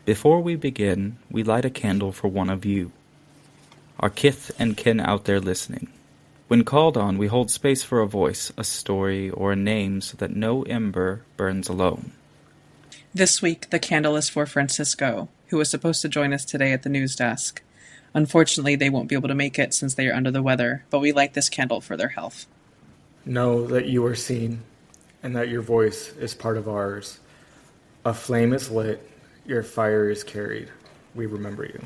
Before we begin, we light a candle for one of you, our kith and kin out there listening. When called on, we hold space for a voice, a story, or a name so that no ember burns alone. This week, the candle is for Francisco, who was supposed to join us today at the news desk. Unfortunately, they won't be able to make it since they are under the weather, but we light this candle for their health. Know that you are seen, and that your voice is part of ours. A flame is lit, your fire is carried. We remember you.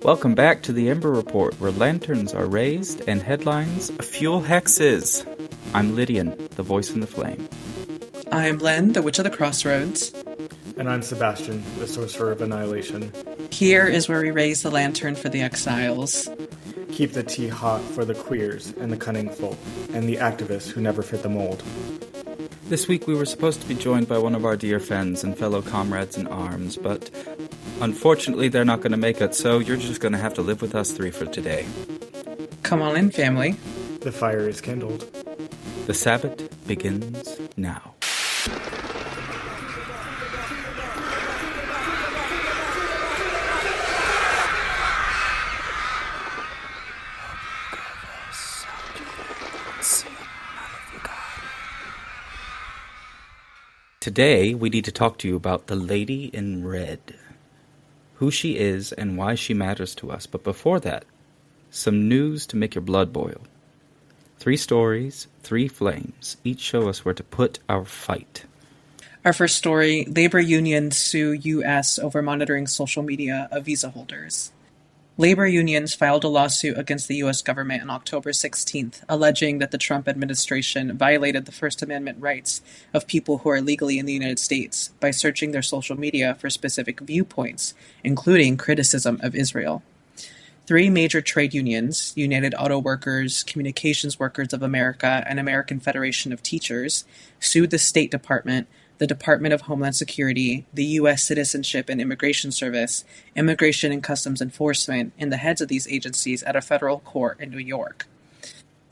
Welcome back to the Ember Report, where lanterns are raised and headlines fuel hexes. I'm Lydian, the voice in the flame. I am Len, the Witch of the Crossroads. And I'm Sebastian, the Sorcerer of Annihilation. Here is where we raise the lantern for the exiles. Keep the tea hot for the queers and the cunning folk, and the activists who never fit the mold. This week we were supposed to be joined by one of our dear friends and fellow comrades in arms, but unfortunately they're not going to make it, so you're just going to have to live with us three for today. Come on in, family. The fire is kindled. The Sabbath begins now. Today, we need to talk to you about the Lady in Red, who she is and why she matters to us. But before that, some news to make your blood boil. 3 stories, 3 flames, each show us where to put our fight. Our first story, labor unions sue U.S. over monitoring social media of visa holders. Labor unions filed a lawsuit against the U.S. government on October 16th, alleging that the Trump administration violated the First Amendment rights of people who are legally in the United States by searching their social media for specific viewpoints, including criticism of Israel. 3 major trade unions, United Auto Workers, Communications Workers of America, and American Federation of Teachers, sued the State Department, the Department of Homeland Security, the U.S. Citizenship and Immigration Service, Immigration and Customs Enforcement, and the heads of these agencies at a federal court in New York.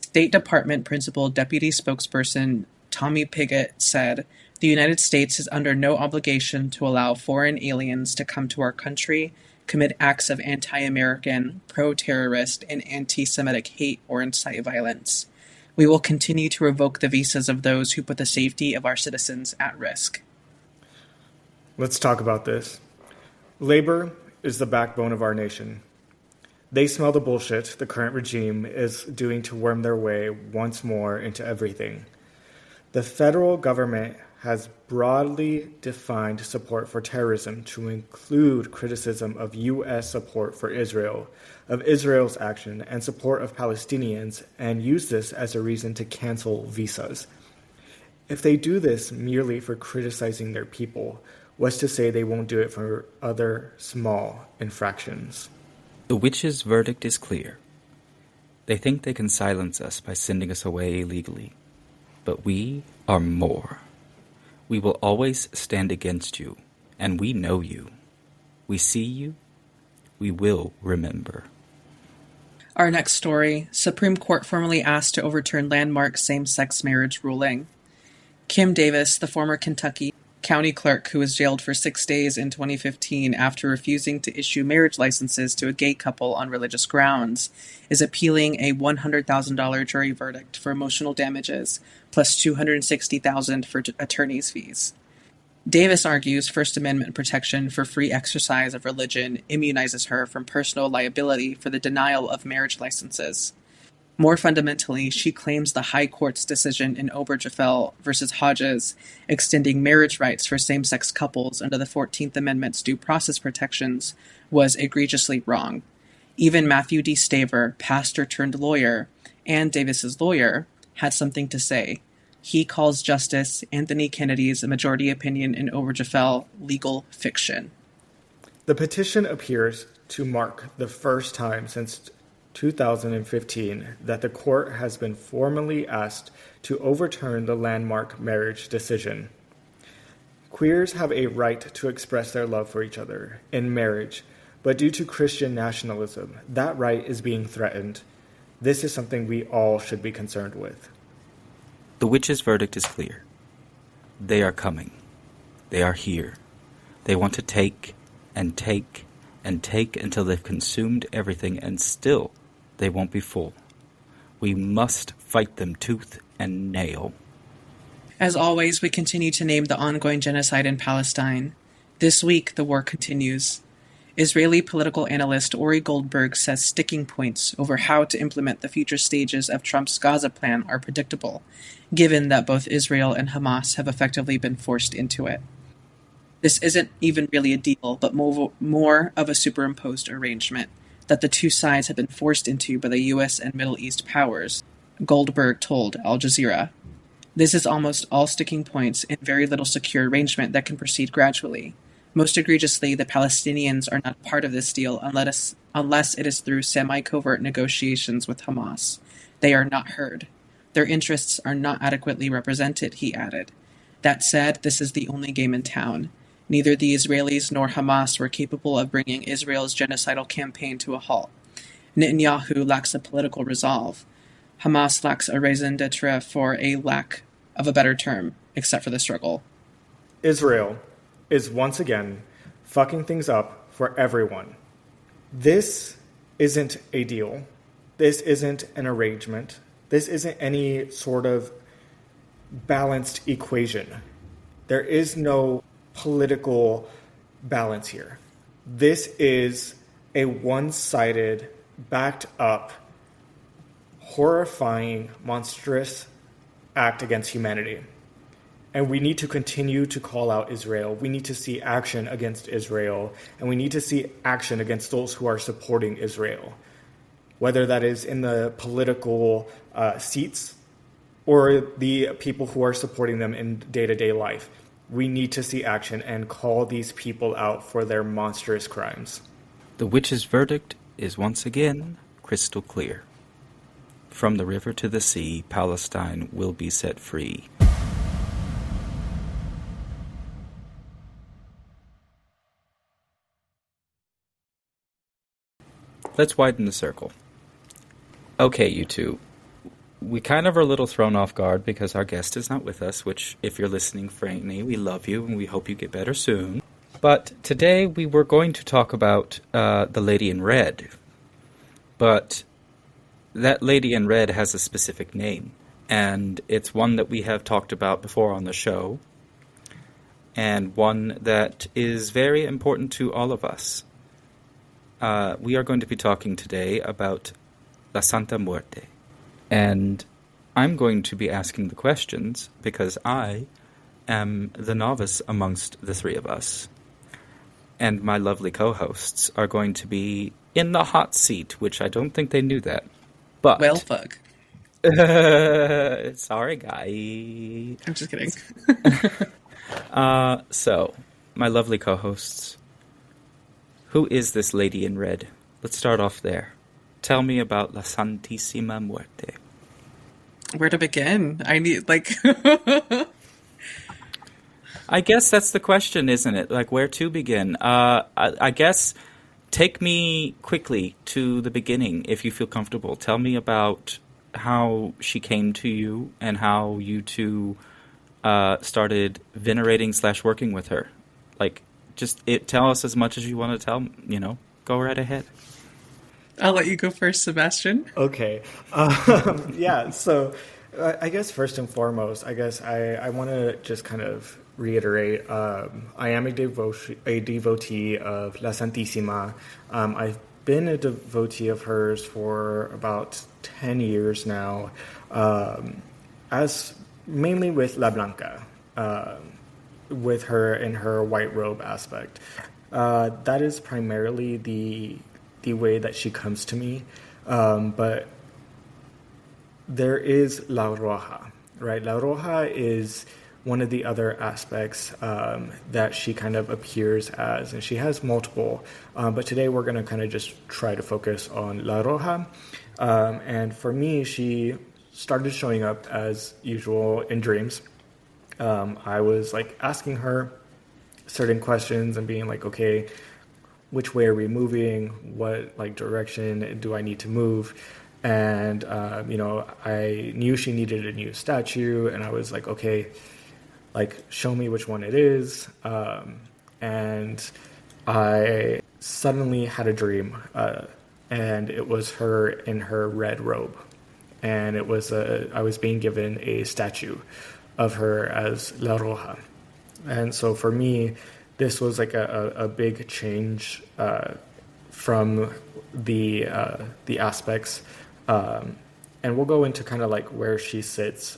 State Department Principal Deputy Spokesperson Tommy Pigott said, "The United States is under no obligation to allow foreign aliens to come to our country, commit acts of anti-American, pro-terrorist, and anti-Semitic hate or incite violence. We will continue to revoke the visas of those who put the safety of our citizens at risk." Let's talk about this. Labor is the backbone of our nation. They smell the bullshit the current regime is doing to worm their way once more into everything. The federal government has broadly defined support for terrorism to include criticism of U.S. support for Israel, of Israel's action, and support of Palestinians, and use this as a reason to cancel visas. If they do this merely for criticizing their people, what's to say they won't do it for other small infractions? The witch's verdict is clear. They think they can silence us by sending us away illegally. But we are more. We will always stand against you, and we know you. We see you. We will remember. Our next story, Supreme Court formally asked to overturn landmark same-sex marriage ruling. Kim Davis, the former Kentucky county clerk who was jailed for 6 days in 2015 after refusing to issue marriage licenses to a gay couple on religious grounds, is appealing a $100,000 jury verdict for emotional damages, plus $260,000 for attorney's fees. Davis argues First Amendment protection for free exercise of religion immunizes her from personal liability for the denial of marriage licenses. More fundamentally, she claims the High Court's decision in Obergefell v. Hodges, extending marriage rights for same-sex couples under the 14th Amendment's due process protections, was egregiously wrong. Even Matthew D. Staver, pastor-turned-lawyer, and Davis's lawyer, had something to say. He calls Justice Anthony Kennedy's majority opinion in Obergefell legal fiction. The petition appears to mark the first time since 2015 that the court has been formally asked to overturn the landmark marriage decision. Queers have a right to express their love for each other in marriage, but due to Christian nationalism, that right is being threatened. This is something we all should be concerned with. The witch's verdict is clear. They are coming. They are here. They want to take and take and take until they've consumed everything, and still they won't be full. We must fight them tooth and nail. As always, we continue to name the ongoing genocide in Palestine. This week, the war continues. Israeli political analyst Ori Goldberg says sticking points over how to implement the future stages of Trump's Gaza plan are predictable, given that both Israel and Hamas have effectively been forced into it. This isn't even really a deal, but more of a superimposed arrangement that the two sides have been forced into by the US and Middle East powers, Goldberg told Al Jazeera. This is almost all sticking points and very little secure arrangement that can proceed gradually. Most egregiously, the Palestinians are not part of this deal unless it is through semi-covert negotiations with Hamas. They are not heard. Their interests are not adequately represented, he added. That said, this is the only game in town. Neither the Israelis nor Hamas were capable of bringing Israel's genocidal campaign to a halt. Netanyahu lacks a political resolve. Hamas lacks a raison d'etre, for a lack of a better term, except for the struggle. Israel is once again fucking things up for everyone. This isn't a deal. This isn't an arrangement. This isn't any sort of balanced equation. There is no political balance here. This is a one-sided, backed up, horrifying, monstrous act against humanity. And we need to continue to call out Israel. We need to see action against Israel. And we need to see action against those who are supporting Israel, whether that is in the political seats or the people who are supporting them in day-to-day life. We need to see action and call these people out for their monstrous crimes. The witch's verdict is once again crystal clear. From the river to the sea, Palestine will be set free. Let's widen the circle. Okay, you two. We kind of are a little thrown off guard because our guest is not with us, which, if you're listening, Franny, we love you and we hope you get better soon. But today we were going to talk about the Lady in Red. But that Lady in Red has a specific name, and it's one that we have talked about before on the show, and one that is very important to all of us. We are going to be talking today about La Santa Muerte. And I'm going to be asking the questions because I am the novice amongst the three of us. And my lovely co-hosts are going to be in the hot seat, which I don't think they knew that. But Well, fuck. Sorry, guy. I'm just kidding. So, my lovely co-hosts, who is this Lady in Red? Let's start off there. Tell me about La Santísima Muerte. Where to begin? I need, I guess that's the question, isn't it? Like, where to begin? I guess take me quickly to the beginning, if you feel comfortable. Tell me about how she came to you and how you two started venerating / working with her. Like, just tell us as much as you want to tell, go right ahead. I'll let you go first, Sebastian. Okay. Yeah, so I guess first and foremost, I want to just kind of reiterate, I am a devotee of La Santísima. I've been a devotee of hers for about 10 years now, as mainly with La Blanca, with her in her white robe aspect. That is primarily the way that she comes to me, but there is La Roja, right? La Roja is one of the other aspects that she kind of appears as, and she has multiple. But today we're going to kind of just try to focus on La Roja. And for me, she started showing up as usual in dreams. I was like asking her certain questions and being like, okay, which way are we moving? What like direction do I need to move? And I knew she needed a new statue, and I was like, okay, like show me which one it is. And I suddenly had a dream, and it was her in her red robe, and I was being given a statue of her as La Roja. And so for me, this was like a big change from the aspects, and we'll go into kind of like where she sits,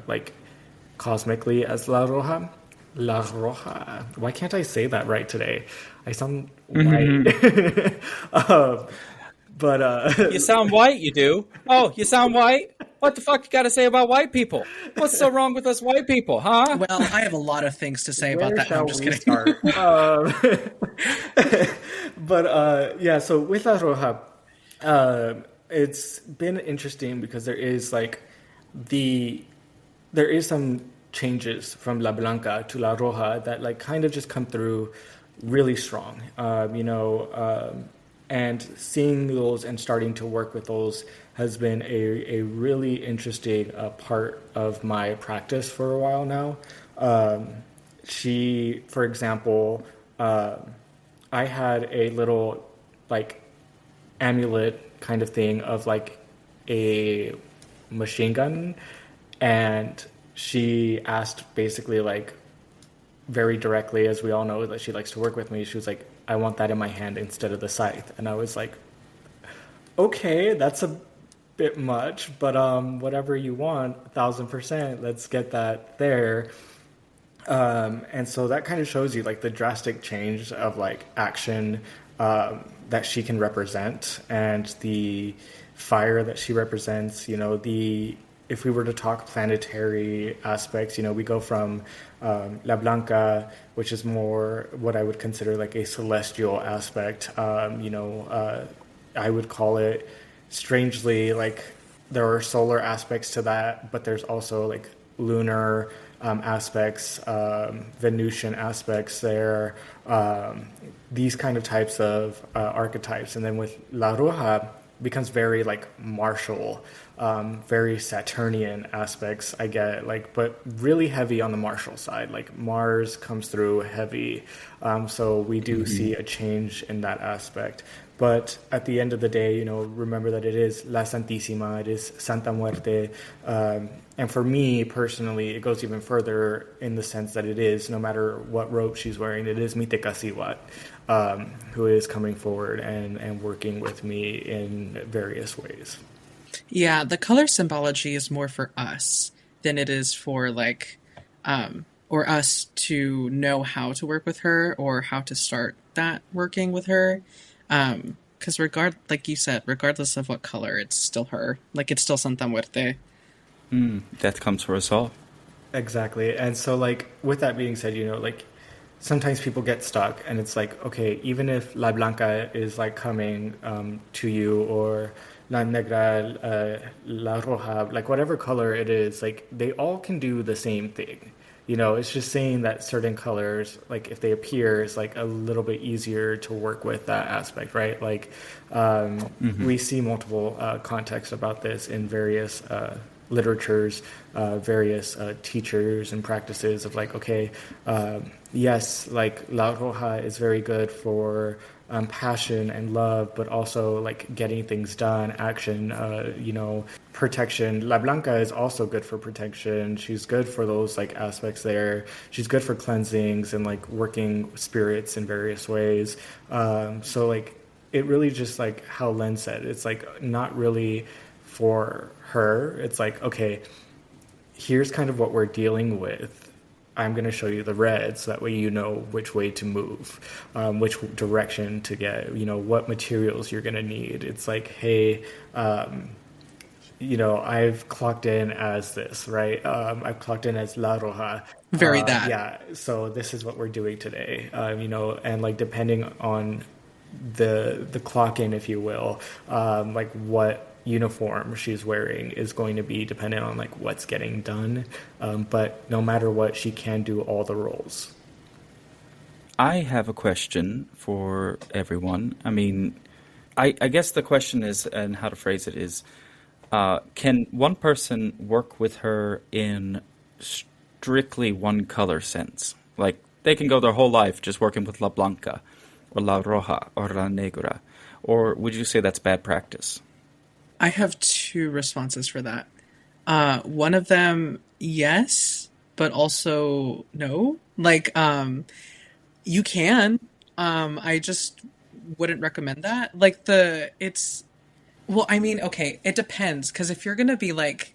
like cosmically as La Roja. La Roja. Why can't I say that right today? I sound white. But You sound white, you do. Oh, you sound white? What the fuck you got to say about white people? What's so wrong with us white people, huh? Well, I have a lot of things to say about where that. No, shall I'm just we kidding. start? Yeah. So with La Roja, it's been interesting because there is some changes from La Blanca to La Roja that like kind of just come through really strong, and seeing those and starting to work with those has been a really interesting part of my practice for a while now. For example, I had a little like amulet kind of thing of like a machine gun, and she asked basically like very directly, as we all know that she likes to work with me, she was like, I want that in my hand instead of the scythe. And I was like, okay, that's a bit much, but whatever you want, 1,000%, let's get that there. And so that kind of shows you like the drastic change of like action that she can represent, and the fire that she represents. If we were to talk planetary aspects, we go from La Blanca, which is more what I would consider like a celestial aspect. I would call it, strangely, like there are solar aspects to that, but there's also like lunar aspects, Venusian aspects there, these kind of types of archetypes. And then with La Roja, becomes very like martial, very Saturnian aspects, I get, like, but really heavy on the martial side. Like Mars comes through heavy, so we do see a change in that aspect. But at the end of the day, remember that it is La Santísima, it is Santa Muerte, and for me personally, it goes even further in the sense that it is, no matter what robe she's wearing, it is Mitekasiwat, who is coming forward and working with me in various ways. Yeah, the color symbology is more for us than it is for or us to know how to work with her or how to start that working with her. Because like you said, regardless of what color, it's still her. Like, it's still Santa Muerte. Death comes for us all. Exactly. And so, like, with that being said, like, sometimes people get stuck, and it's like, okay, even if La Blanca is, like, coming to you, or La Negra, La Roja, like, whatever color it is, like, they all can do the same thing. It's just saying that certain colors, like if they appear, is like a little bit easier to work with that aspect, right? Like we see multiple contexts about this in various literatures, various teachers and practices of like, okay, yes, like La Roja is very good for passion and love, but also like getting things done, action, protection. La Blanca is also good for protection. She's good for those like aspects there. She's good for cleansings and like working spirits in various ways. So like it really just like how Len said, it's like not really for her. It's like, okay, here's kind of what we're dealing with. I'm going to show you the red so that way you know which way to move, which direction to get, what materials you're going to need. It's like, hey, I've clocked in as this, right? I've clocked in as La Roja. Very that. Yeah, so this is what we're doing today. And like depending on the clock in, if you will, like what uniform she's wearing is going to be dependent on like what's getting done. But no matter what, she can do all the roles. I have a question for everyone. I mean, I guess the question is, and how to phrase it is, can one person work with her in strictly one color sense? Like, they can go their whole life just working with La Blanca, or La Roja, or La Negra. Or would you say that's bad practice? I have two responses for that. One of them, yes, but also no. Like, you can. I just wouldn't recommend that. Like well, I mean, okay, it depends. Because if you're gonna be like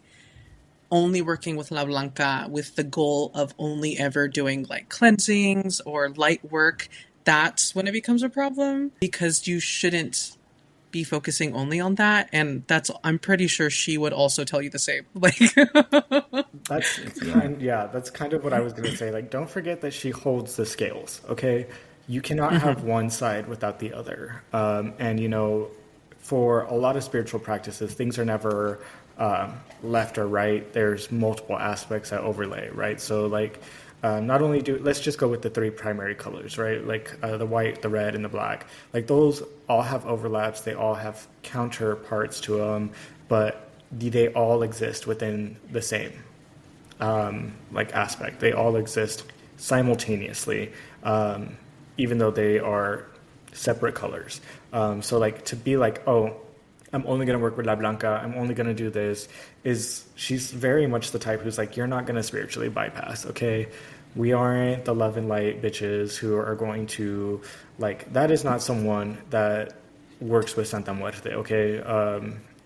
only working with La Blanca with the goal of only ever doing like cleansings or light work, that's when it becomes a problem because you shouldn't be focusing only on that. And I'm pretty sure she would also tell you the same. Like, That's kind of what I was going to say. Like, don't forget that she holds the scales. Okay, you cannot have one side without the other. And for a lot of spiritual practices, things are never left or right. There's multiple aspects that overlay, right? So like. Not only let's just go with the three primary colors, right? Like the white, the red, and the black. Like those all have overlaps. They all have counterparts to them, but they all exist within the same like aspect. They all exist simultaneously, even though they are separate colors. So like to be like, oh, I'm only going to work with La Blanca, I'm only going to do this, she's very much the type who's like, you're not going to spiritually bypass, okay? We aren't the love and light bitches who are going to, like, that is not someone that works with Santa Muerte, okay?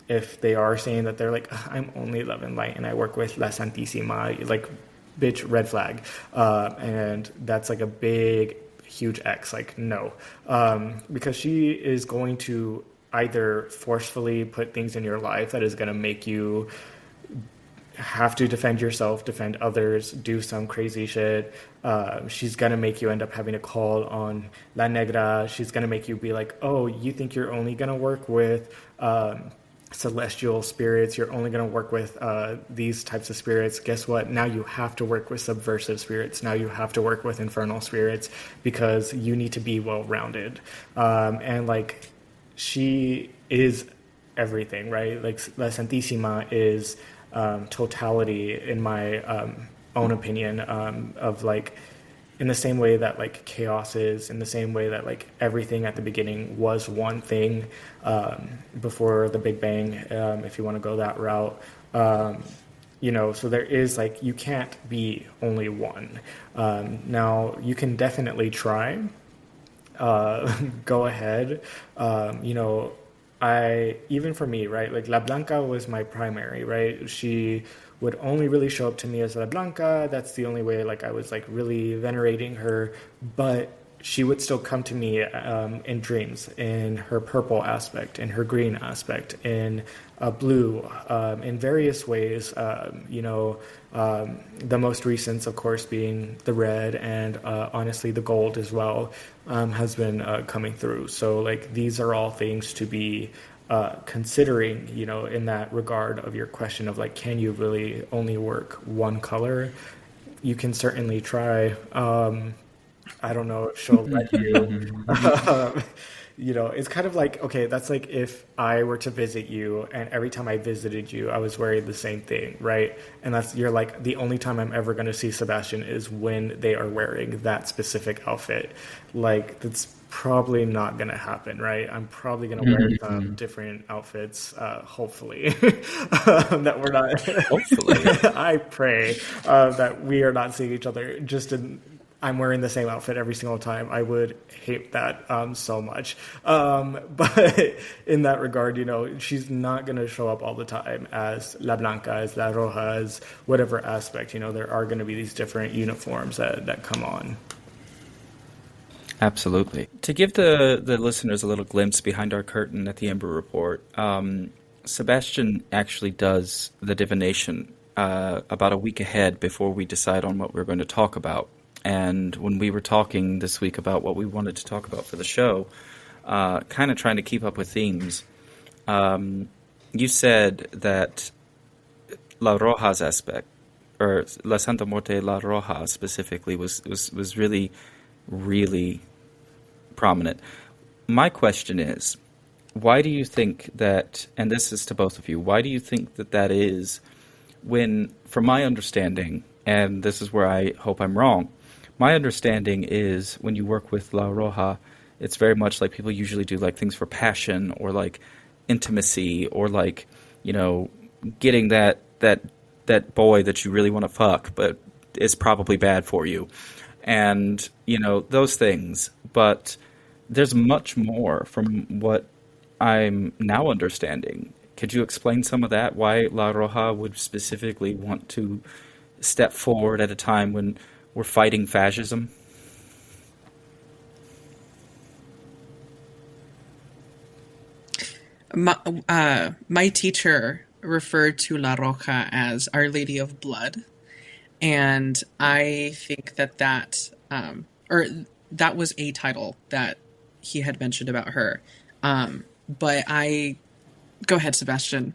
If they are saying that they're like, I'm only love and light and I work with La Santísima, like, bitch, red flag. And that's like a big, huge X, like, no. Because she is going to either forcefully put things in your life that is going to make you have to defend yourself, defend others, do some crazy shit. She's going to make you end up having to call on La Negra. She's going to make you be like, oh, you think you're only going to work with celestial spirits. You're only going to work with these types of spirits. Guess what? Now you have to work with subversive spirits. Now you have to work with infernal spirits because you need to be well-rounded. And like, she is everything, right? Like La Santísima is totality, in my own opinion, of like, in the same way that like chaos is, in the same way that like everything at the beginning was one thing before the Big Bang, if you want to go that route. So there is like, you can't be only one. Now you can definitely try. Go ahead. Even for me, right? Like La Blanca was my primary, right? She would only really show up to me as La Blanca. That's the only way like I was like really venerating her, but she would still come to me in dreams, in her purple aspect, in her green aspect, in blue, in various ways. The most recent, of course, being the red, and honestly the gold as well, has been coming through. So like these are all things to be considering, in that regard of your question of like, can you really only work one color? You can certainly try. I don't know if she'll let you. It's kind of like, okay, that's like if I were to visit you and every time I visited you, I was wearing the same thing, right? And you're like, the only time I'm ever going to see Sebastian is when they are wearing that specific outfit. Like, that's probably not going to happen, right? I'm probably going to wear some different outfits, hopefully, that we're not. Hopefully. I pray that we are not seeing each other just I'm wearing the same outfit every single time. I would hate that so much. But in that regard, she's not going to show up all the time as La Blanca, as La Roja, as whatever aspect. There are going to be these different uniforms that come on. Absolutely. To give the listeners a little glimpse behind our curtain at the Ember Report, Sebastian actually does the divination about a week ahead before we decide on what we're going to talk about. And when we were talking this week about what we wanted to talk about for the show, kind of trying to keep up with themes, you said that La Roja's aspect, or La Santa Muerte La Roja specifically, was really, really prominent. My question is, why do you think that, and this is to both of you, why do you think that that is when, from my understanding, and this is where I hope I'm wrong, my understanding is when you work with La Roja, it's very much like people usually do like things for passion or like intimacy or like, you know, getting that boy that you really want to fuck, but is probably bad for you. And, you know, those things. But there's much more from what I'm now understanding. Could you explain some of that? Why La Roja would specifically want to step forward at a time when we're fighting fascism? My teacher referred to La Roja as Our Lady of Blood, and I think or that was a title that he had mentioned about her. But go ahead, Sebastian.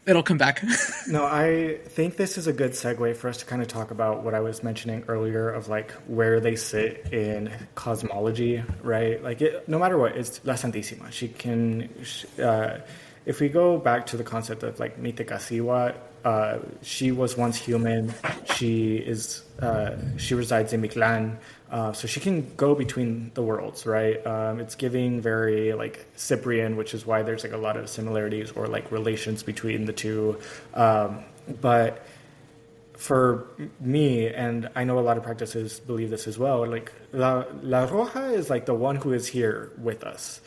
It'll come back. No, I think this is a good segue for us to kind of talk about what I was mentioning earlier of like where they sit in cosmology, right? Like no matter what, it's La Santísima. If we go back to the concept of like Mítica Siwa, she was once human. She resides in Mictlán, so she can go between the worlds, right? It's giving very like Cyprian, which is why there's like a lot of similarities or like relations between the two. But for me, and I know a lot of practices believe this as well, like La Roja is like the one who is here with us.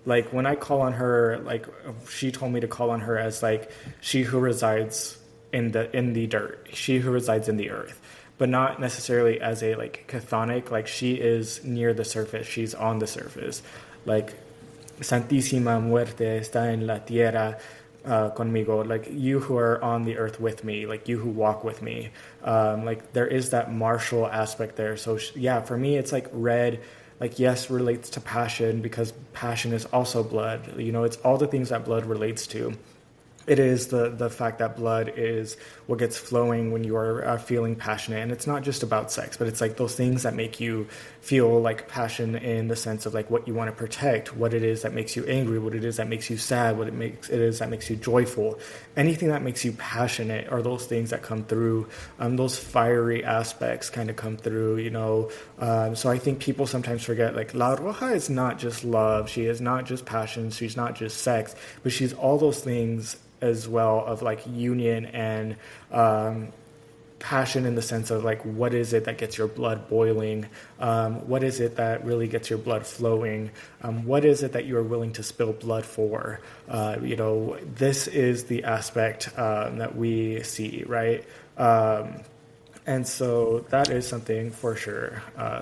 Like when I call on her, like she told me to call on her as like she who resides in the dirt, she who resides in the earth, but not necessarily as a like chthonic, like she is near the surface, she's on the surface. Like Santísima Muerte está en la tierra conmigo, like you who are on the earth with me, like you who walk with me. Like there is that martial aspect there. So yeah, for me it's like red. Like, yes, relates to passion because passion is also blood. You know, it's all the things that blood relates to. It is the fact that blood is what gets flowing when you are feeling passionate. And it's not just about sex, but it's like those things that make you feel like passion in the sense of like what you want to protect, what it is that makes you angry, what it is that makes you sad, what it is that makes you joyful. Anything that makes you passionate are those things that come through. Those fiery aspects kind of come through, you know. So I think people sometimes forget like La Roja is not just love. She is not just passion. She's not just sex, but she's all those things as well of like union and passion in the sense of like what is it that gets your blood boiling, what is it that really gets your blood flowing, what is it that you are willing to spill blood for. You know, this is the aspect that we see, right? And so that is something for sure.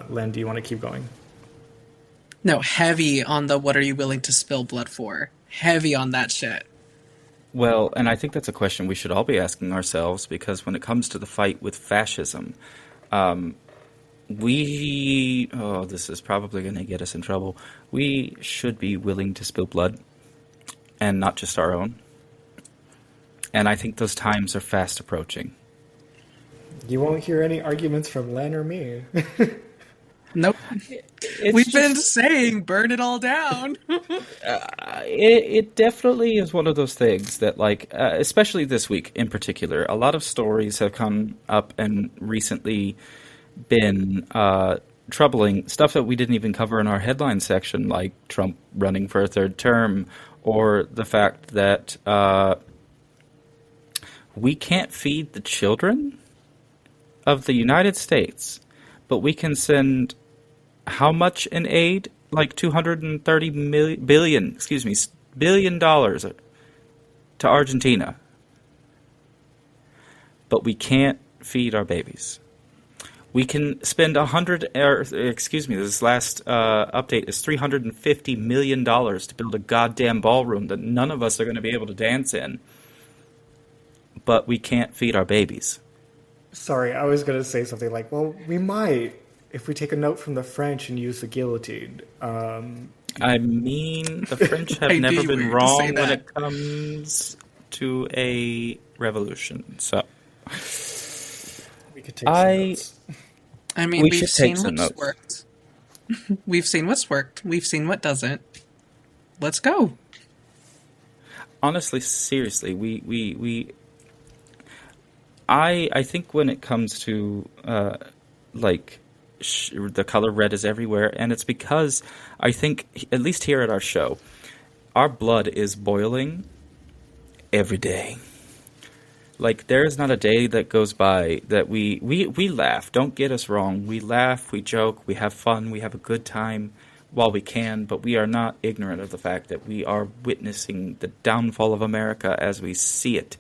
Len, do you want to keep going? No, heavy on the what are you willing to spill blood for? Heavy on that shit. Well, and I think that's a question we should all be asking ourselves because when it comes to the fight with fascism, this is probably going to get us in trouble. We should be willing to spill blood and not just our own. And I think those times are fast approaching. You won't hear any arguments from Len or me. Nope. We've been saying burn it all down. It definitely is one of those things that, like, especially this week in particular, a lot of stories have come up and recently been troubling. Stuff that we didn't even cover in our headline section, like Trump running for a third term, or the fact that we can't feed the children of the United States, but we can send how much in aid? Like $230 billion to Argentina. But we can't feed our babies. We can spend this last update is $350 million to build a goddamn ballroom that none of us are going to be able to dance in. But we can't feed our babies. Sorry, I was going to say something like, well, we might if we take a note from the French and use the guillotine. I mean, the French have never been wrong when it comes to a revolution. So we could take some notes. I mean, we've seen what's worked. We've seen what's worked. We've seen what doesn't. Let's go. Honestly, seriously, I think when it comes to the color red is everywhere, and it's because I think, at least here at our show, our blood is boiling every day. Like, there is not a day that goes by that we laugh. Don't get us wrong. We laugh, we joke, we have fun, we have a good time while we can, but we are not ignorant of the fact that we are witnessing the downfall of America as we see it.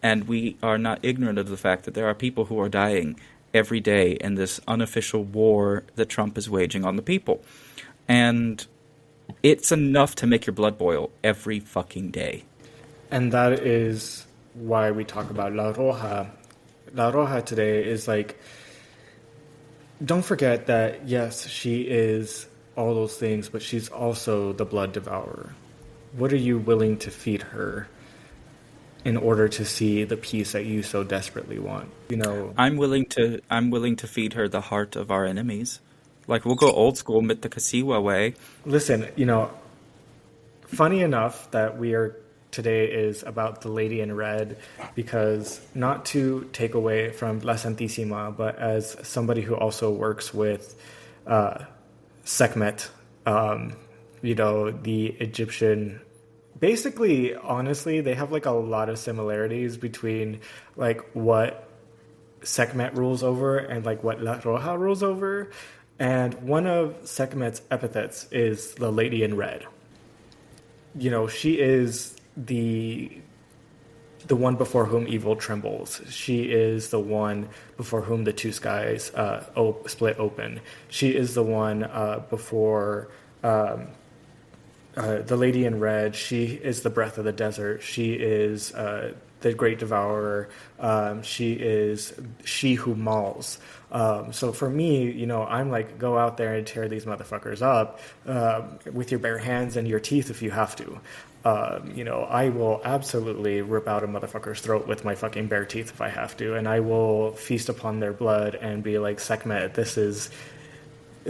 And we are not ignorant of the fact that there are people who are dying every day in this unofficial war that Trump is waging on the people. And it's enough to make your blood boil every fucking day. And that is why we talk about La Roja. La Roja today is like, don't forget that, yes, she is all those things, but she's also the blood devourer. What are you willing to feed her in order to see the peace that you so desperately want? You know, I'm willing to feed her the heart of our enemies. Like, we'll go old school Mittakasiwa way. Listen, you know, funny enough that today is about the Lady in Red, because not to take away from La Santísima, but as somebody who also works with Sekhmet, you know, the Egyptian. Basically, honestly, they have like a lot of similarities between like what Sekhmet rules over and like what La Roja rules over. And one of Sekhmet's epithets is the Lady in Red. You know, she is the one before whom evil trembles. She is the one before whom the two skies split open. She is the one before the Lady in Red. She is the breath of the desert. She is the great devourer. She is she who mauls. So for me, you know, I'm like, go out there and tear these motherfuckers up with your bare hands and your teeth if you have to. You know, I will absolutely rip out a motherfucker's throat with my fucking bare teeth if I have to, and I will feast upon their blood and be like, Sekhmet, this is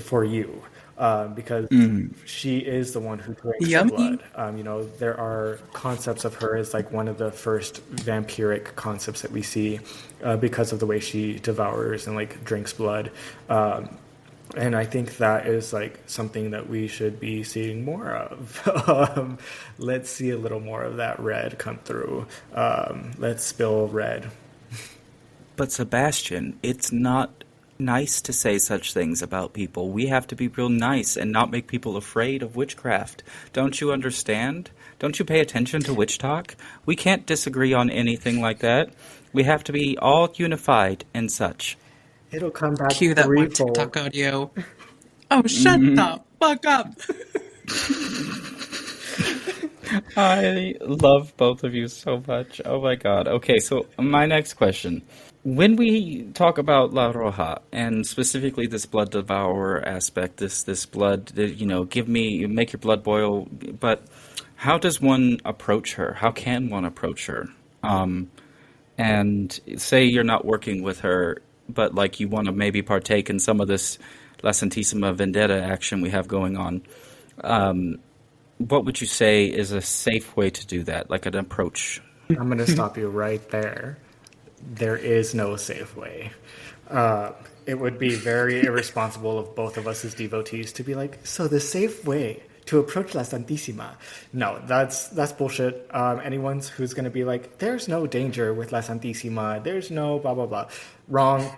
for you. Because she is the one who drinks the blood. You know, there are concepts of her as like one of the first vampiric concepts that we see because of the way she devours and like drinks blood. And I think that is like something that we should be seeing more of. Let's see a little more of that red come through. Let's spill red. But Sebastian, it's not nice to say such things about people. We have to be real nice and not make people afraid of witchcraft. Don't you understand? Don't you pay attention to witch talk? We can't disagree on anything like that. We have to be all unified and such. It'll come back. Cue that one TikTok audio. Oh, shut the fuck up. I love both of you so much. Oh my god. Okay, so my next question. When we talk about La Roja, and specifically this blood devourer aspect, this blood, you know, make your blood boil, but how does one approach her? How can one approach her? And say you're not working with her, but like you want to maybe partake in some of this La Santísima Vendetta action we have going on. What would you say is a safe way to do that, like an approach? I'm going to stop you right there. There is no safe way. It would be very irresponsible of both of us as devotees to be like, so the safe way to approach La Santísima. No, that's bullshit. Anyone who's going to be like, there's no danger with La Santísima, there's no blah, blah, blah. Wrong.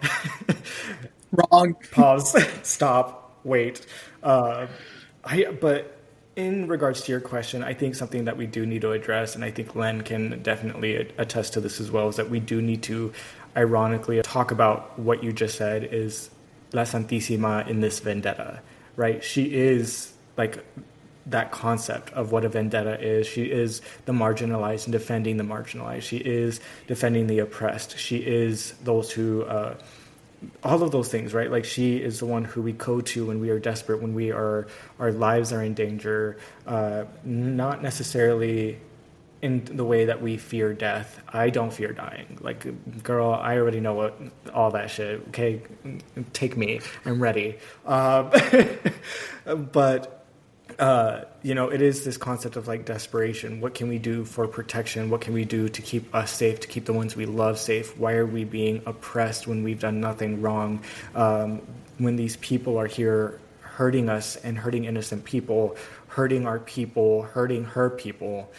Wrong. Pause. Stop. Wait. But in regards to your question, I think something that we do need to address, and I think Len can definitely attest to this as well, is that we do need to ironically talk about what you just said is La Santissima in this vendetta, right? She is like that concept of what a vendetta is. She is the marginalized and defending the marginalized. She is defending the oppressed. She is those who, all of those things, right? Like she is the one who we go to when we are desperate, when our lives are in danger, not necessarily in the way that we fear death. I don't fear dying. Like, girl, I already know what all that shit. Okay, take me. I'm ready. But it is this concept of like desperation. What can we do for protection? What can we do to keep us safe, to keep the ones we love safe? Why are we being oppressed when we've done nothing wrong? When these people are here hurting us and hurting innocent people, hurting our people, hurting her people.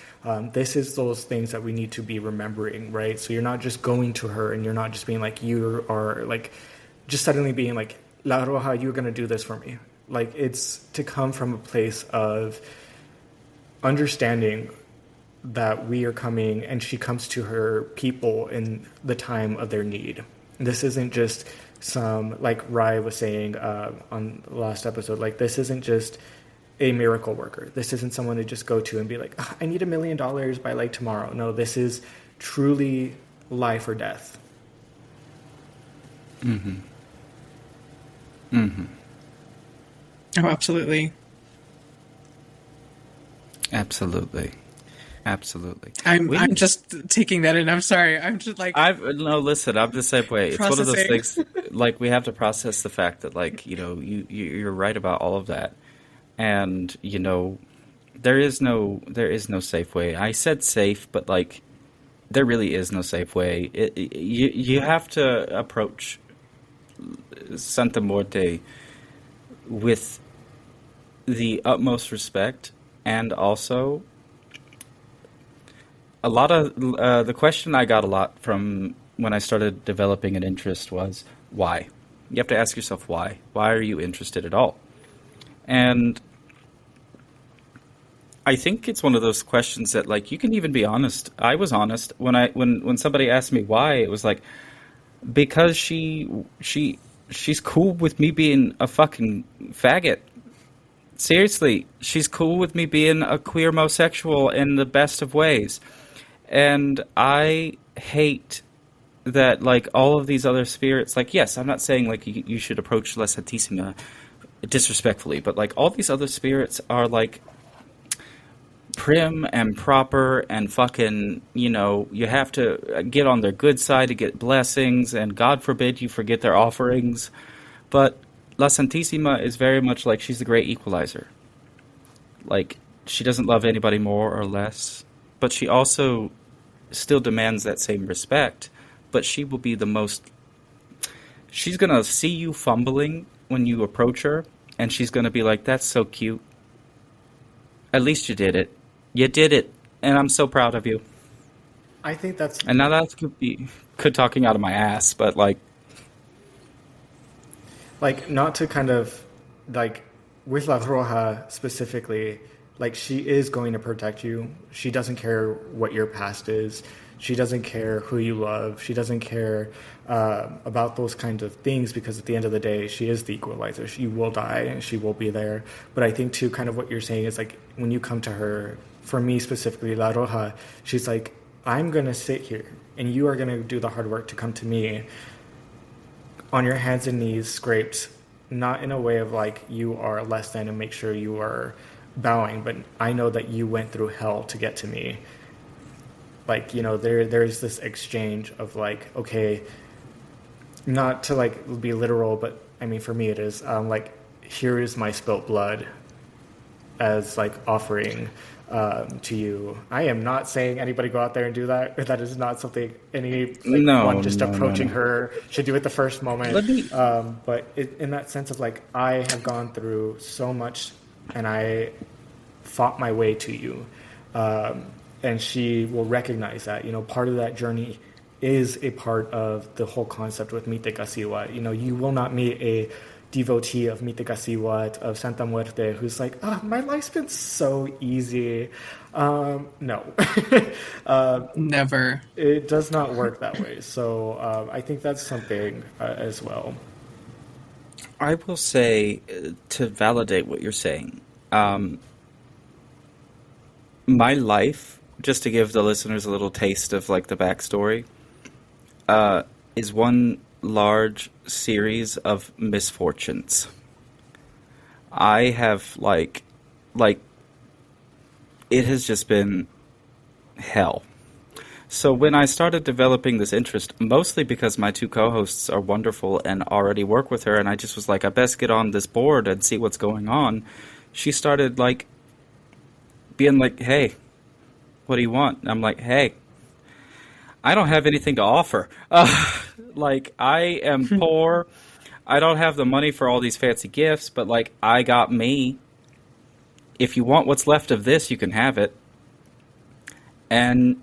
This is those things that we need to be remembering, right? So you're not just going to her and you're not just being like, you are like, just suddenly being like, La Roja, you're going to do this for me. Like, it's to come from a place of understanding that we are coming, and she comes to her people in the time of their need. This isn't just some, like Rai was saying on the last episode, like, this isn't just a miracle worker. This isn't someone to just go to and be like, I need $1 million by like tomorrow. No, this is truly life or death. Mm-hmm. Mm-hmm. Oh, absolutely. Absolutely. Absolutely. I'm just taking that in. I'm sorry. I'm just like... No, listen, I'm the same way. It's one of those processing. things, like, we have to process the fact that, like, you're right about all of that. And, there is no safe way. I said safe, but, like, there really is no safe way. You have to approach Santa Muerte with the utmost respect, and also a lot of the question I got a lot from when I started developing an interest was why. You have to ask yourself why. Why are you interested at all? And I think it's one of those questions that, like, you can even be honest. I was honest when somebody asked me why. It was like, because she's cool with me being a fucking faggot. Seriously, she's cool with me being a queer homosexual in the best of ways. And I hate that, like, all of these other spirits, like, yes, I'm not saying, like, you should approach La Santissima disrespectfully, but, like, all these other spirits are, like, prim and proper and fucking, you have to get on their good side to get blessings, and God forbid you forget their offerings. But La Santissima is very much like she's the great equalizer. Like, she doesn't love anybody more or less, but she also still demands that same respect. But she will be the most... She's going to see you fumbling when you approach her, and she's going to be like, that's so cute. At least you did it. You did it, and I'm so proud of you. I think that's... And now that could talking out of my ass, but, like... Like, not to kind of, like, with La Roja specifically, like, she is going to protect you. She doesn't care what your past is. She doesn't care who you love. She doesn't care about those kinds of things, because at the end of the day, she is the equalizer. She will die, and she will be there. But I think, too, kind of what you're saying is, like, when you come to her, for me specifically, La Roja, she's like, I'm going to sit here, and you are going to do the hard work to come to me on your hands and knees, scraped, not in a way of like you are less than and make sure you are bowing, but I know that you went through hell to get to me. Like, there's this exchange of like, okay, not to like be literal, but I mean, for me it is, like, here is my spilt blood as like offering to you. I am not saying anybody go out there and do that. That is not something anyone just approaching her should do at the first moment. But in that sense of like, I have gone through so much and I fought my way to you. And she will recognize that, part of that journey is a part of the whole concept with Mite Kasiwa. You will not meet a devotee of Mite Kasiwa, of Santa Muerte, who's like, my life's been so easy. No. Never. It does not work that way. So I think that's something as well. I will say, to validate what you're saying, my life, just to give the listeners a little taste of like the backstory, is one large series of misfortunes. I have like it has just been hell. So when I started developing this interest, mostly because my two co-hosts are wonderful and already work with her, and I just was like, I best get on this board and see what's going on. She started like being like, "Hey, what do you want?" And I'm like, "Hey, I don't have anything to offer. Like, I am poor. I don't have the money for all these fancy gifts, but like, I got me. If you want what's left of this, you can have it." And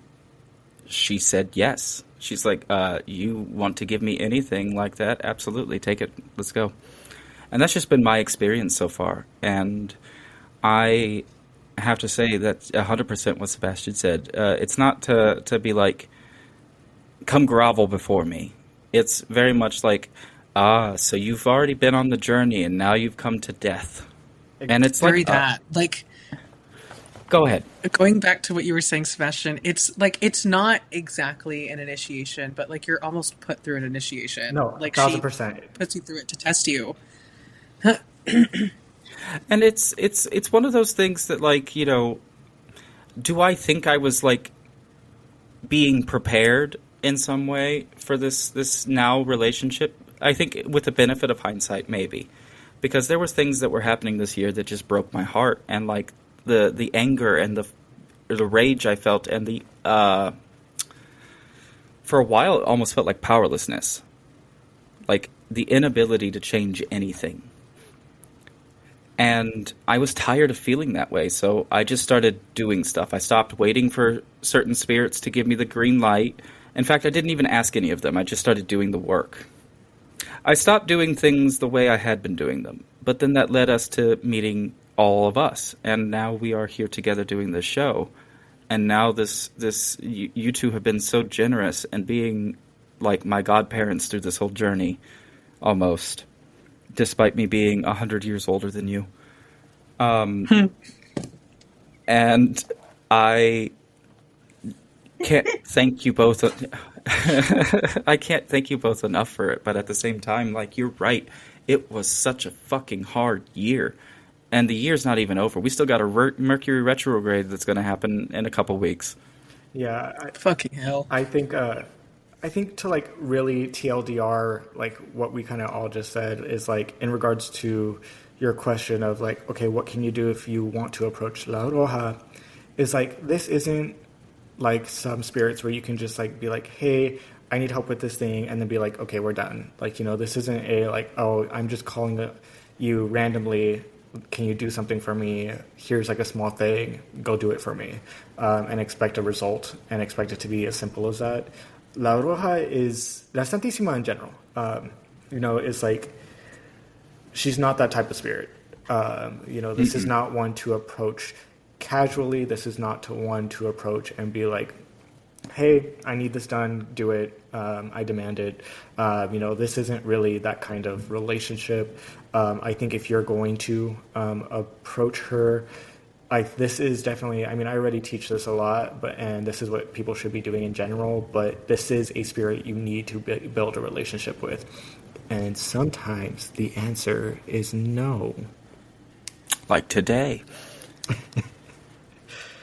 she said yes. She's like, "You want to give me anything like that? Absolutely, take it. Let's go." And that's just been my experience so far. And I have to say that's 100% what Sebastian said. It's not to be like, come grovel before me. It's very much like, so you've already been on the journey and now you've come to death. And it's Very like that. Like, go ahead. going back to what you were saying, Sebastian, it's like, it's not exactly an initiation, but like you're almost put through an initiation. No, like 1000%. she puts you through it to test you. And it's one of those things that, like, you know, do I think I was like being prepared in some way for this now relationship? I think with the benefit of hindsight, maybe, because there was things that were happening this year that just broke my heart, and like the anger and the rage I felt, and the for a while it almost felt like powerlessness, like the inability to change anything. And I was tired of feeling that way, so I just started doing stuff. I stopped waiting for certain spirits to give me the green light. In fact, I didn't even ask any of them. I just started doing the work. I stopped doing things the way I had been doing them. But then that led us to meeting all of us. And now we are here together doing this show. And now you two have been so generous and being like my godparents through this whole journey, almost, despite me being 100 years older than you. And I can't thank you both. I can't thank you both enough for it, but at the same time, like, you're right. It was such a fucking hard year. And the year's not even over. We still got a Mercury retrograde that's going to happen in a couple weeks. Yeah. Fucking hell. I think to like really TLDR, like what we kind of all just said is like in regards to your question of like, okay, what can you do if you want to approach La Roja? Is like, this isn't like some spirits where you can just like be like, hey, I need help with this thing, and then be like, okay, we're done. Like, you know, this isn't a like, oh, I'm just calling you randomly. Can you do something for me? Here's like a small thing. Go do it for me, and expect a result, and expect it to be as simple as that. La Roja is La Santísima in general. You know, is like, she's not that type of spirit. You know, this is not one to approach casually. This is not one to approach and be like, hey, I need this done, do it, I demand it. You know, this isn't really that kind of relationship. I think if you're going to approach her, this is definitely, I mean, I already teach this a lot, and this is what people should be doing in general, but this is a spirit you need to build a relationship with. And sometimes the answer is no. Like today.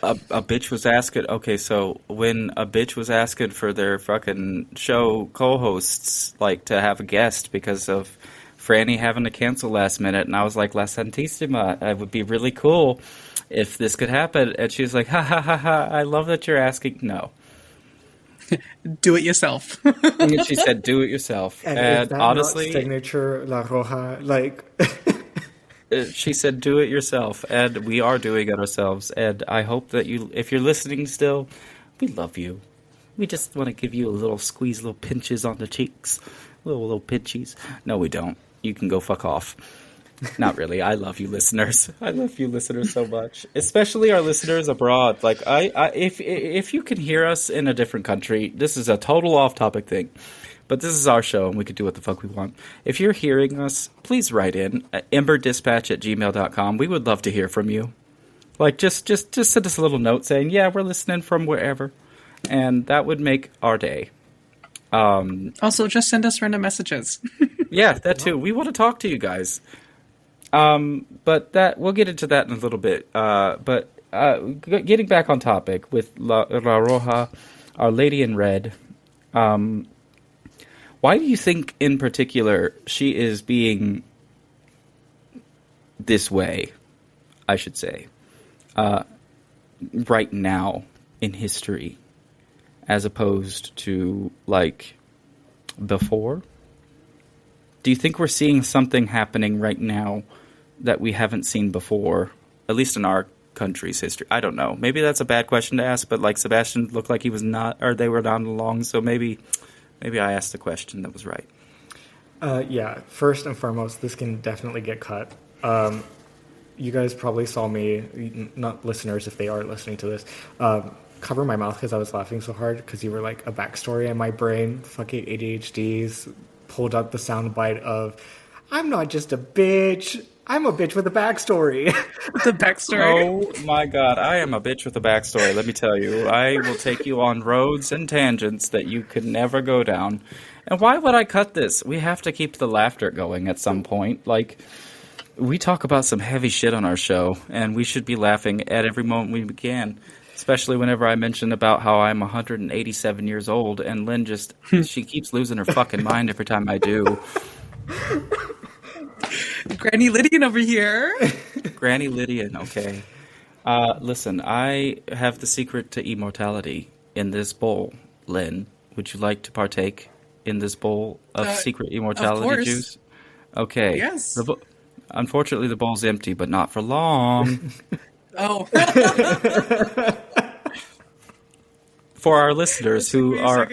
A bitch was asking, okay, so when a bitch was asking for their fucking show co-hosts, like, to have a guest because of Franny having to cancel last minute, and I was like, La Santísima, it would be really cool if this could happen. And she was like, ha ha ha ha, I love that you're asking. No. Do it yourself. And she said, do it yourself. And honestly, not signature La Roja, like... She said, do it yourself, and we are doing it ourselves, and I hope that you, if you're listening still, we love you. We just want to give you a little squeeze, little pinches on the cheeks, little pinchies. No, we don't. You can go fuck off. Not really. I love you, listeners. I love you, listeners, so much, especially our listeners abroad. Like, if you can hear us in a different country, this is a total off-topic thing, But this is our show, and we can do what the fuck we want. If you're hearing us, please write in at emberdispatch@gmail.com. We would love to hear from you. Like, just send us a little note saying, yeah, we're listening from wherever. And that would make our day. Also, just send us random messages. Yeah, that too. We want to talk to you guys. But we'll get into that in a little bit. But getting back on topic with La Roja, Our Lady in Red, why do you think in particular she is being this way, I should say, right now in history, as opposed to, like, before? Do you think we're seeing something happening right now that we haven't seen before, at least in our country's history? I don't know. Maybe that's a bad question to ask, but, like, Sebastian looked like he was not, or they were not along, so maybe I asked the question that was right. Yeah, first and foremost, this can definitely get cut. You guys probably saw me, not listeners if they are listening to this, cover my mouth because I was laughing so hard because you were like a backstory, and my brain, fucking ADHDs, pulled up the soundbite of, I'm not just a bitch, I'm a bitch with a backstory. The backstory. Oh my god, I am a bitch with a backstory, let me tell you. I will take you on roads and tangents that you could never go down. And why would I cut this? We have to keep the laughter going at some point. Like, we talk about some heavy shit on our show, and we should be laughing at every moment we can. Especially whenever I mention about how I'm 187 years old, and Lynn she keeps losing her fucking mind every time I do. Granny Lydian over here. Granny Lydian, okay. Listen, I have the secret to immortality in this bowl, Lynn. Would you like to partake in this bowl of secret immortality juice? Okay. Yes. Unfortunately, the bowl's empty, but not for long. Oh. For our listeners who are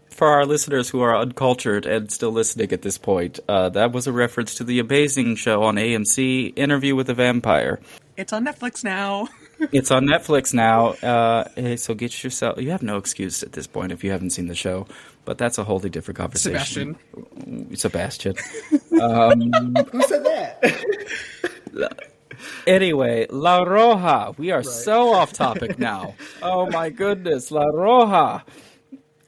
for our listeners who are uncultured and still listening at this point, that was a reference to the amazing show on AMC, Interview with a Vampire. It's on Netflix now. It's on Netflix now. Hey, so get yourself. You have no excuse at this point if you haven't seen the show, but that's a wholly different conversation. Sebastian. Who said that? Anyway, La Roja. We are so off topic now. Oh my goodness, La Roja.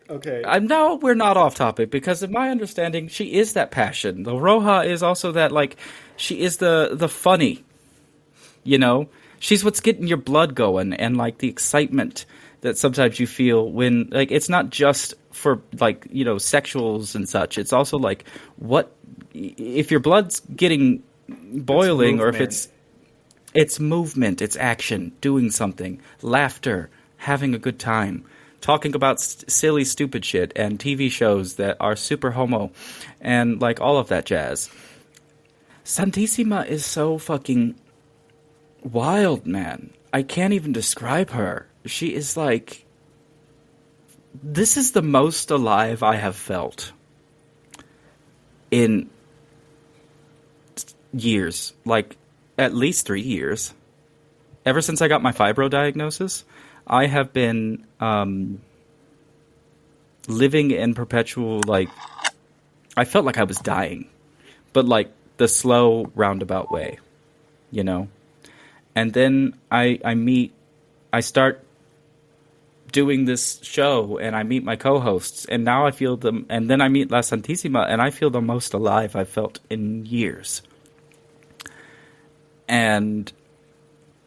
Okay. No, we're not off topic because, in my understanding, she is that passion. La Roja is also that, like, she is the funny. You know, she's what's getting your blood going, and like the excitement that sometimes you feel when, like, it's not just for, like, you know, sexuals and such. It's also like, what if your blood's getting boiling, or if it's movement, it's action, doing something, laughter, having a good time, talking about silly, stupid shit, and TV shows that are super homo, and like all of that jazz. Santissima is so fucking wild, man. I can't even describe her. She is like, this is the most alive I have felt in years, like at least 3 years. Ever since I got my fibro diagnosis, I have been living in perpetual, like, I felt like I was dying, but like the slow roundabout way, you know? And then I start doing this show, and I meet my co-hosts, and now I feel them, and then I meet La Santissima, and I feel the most alive I've felt in years. And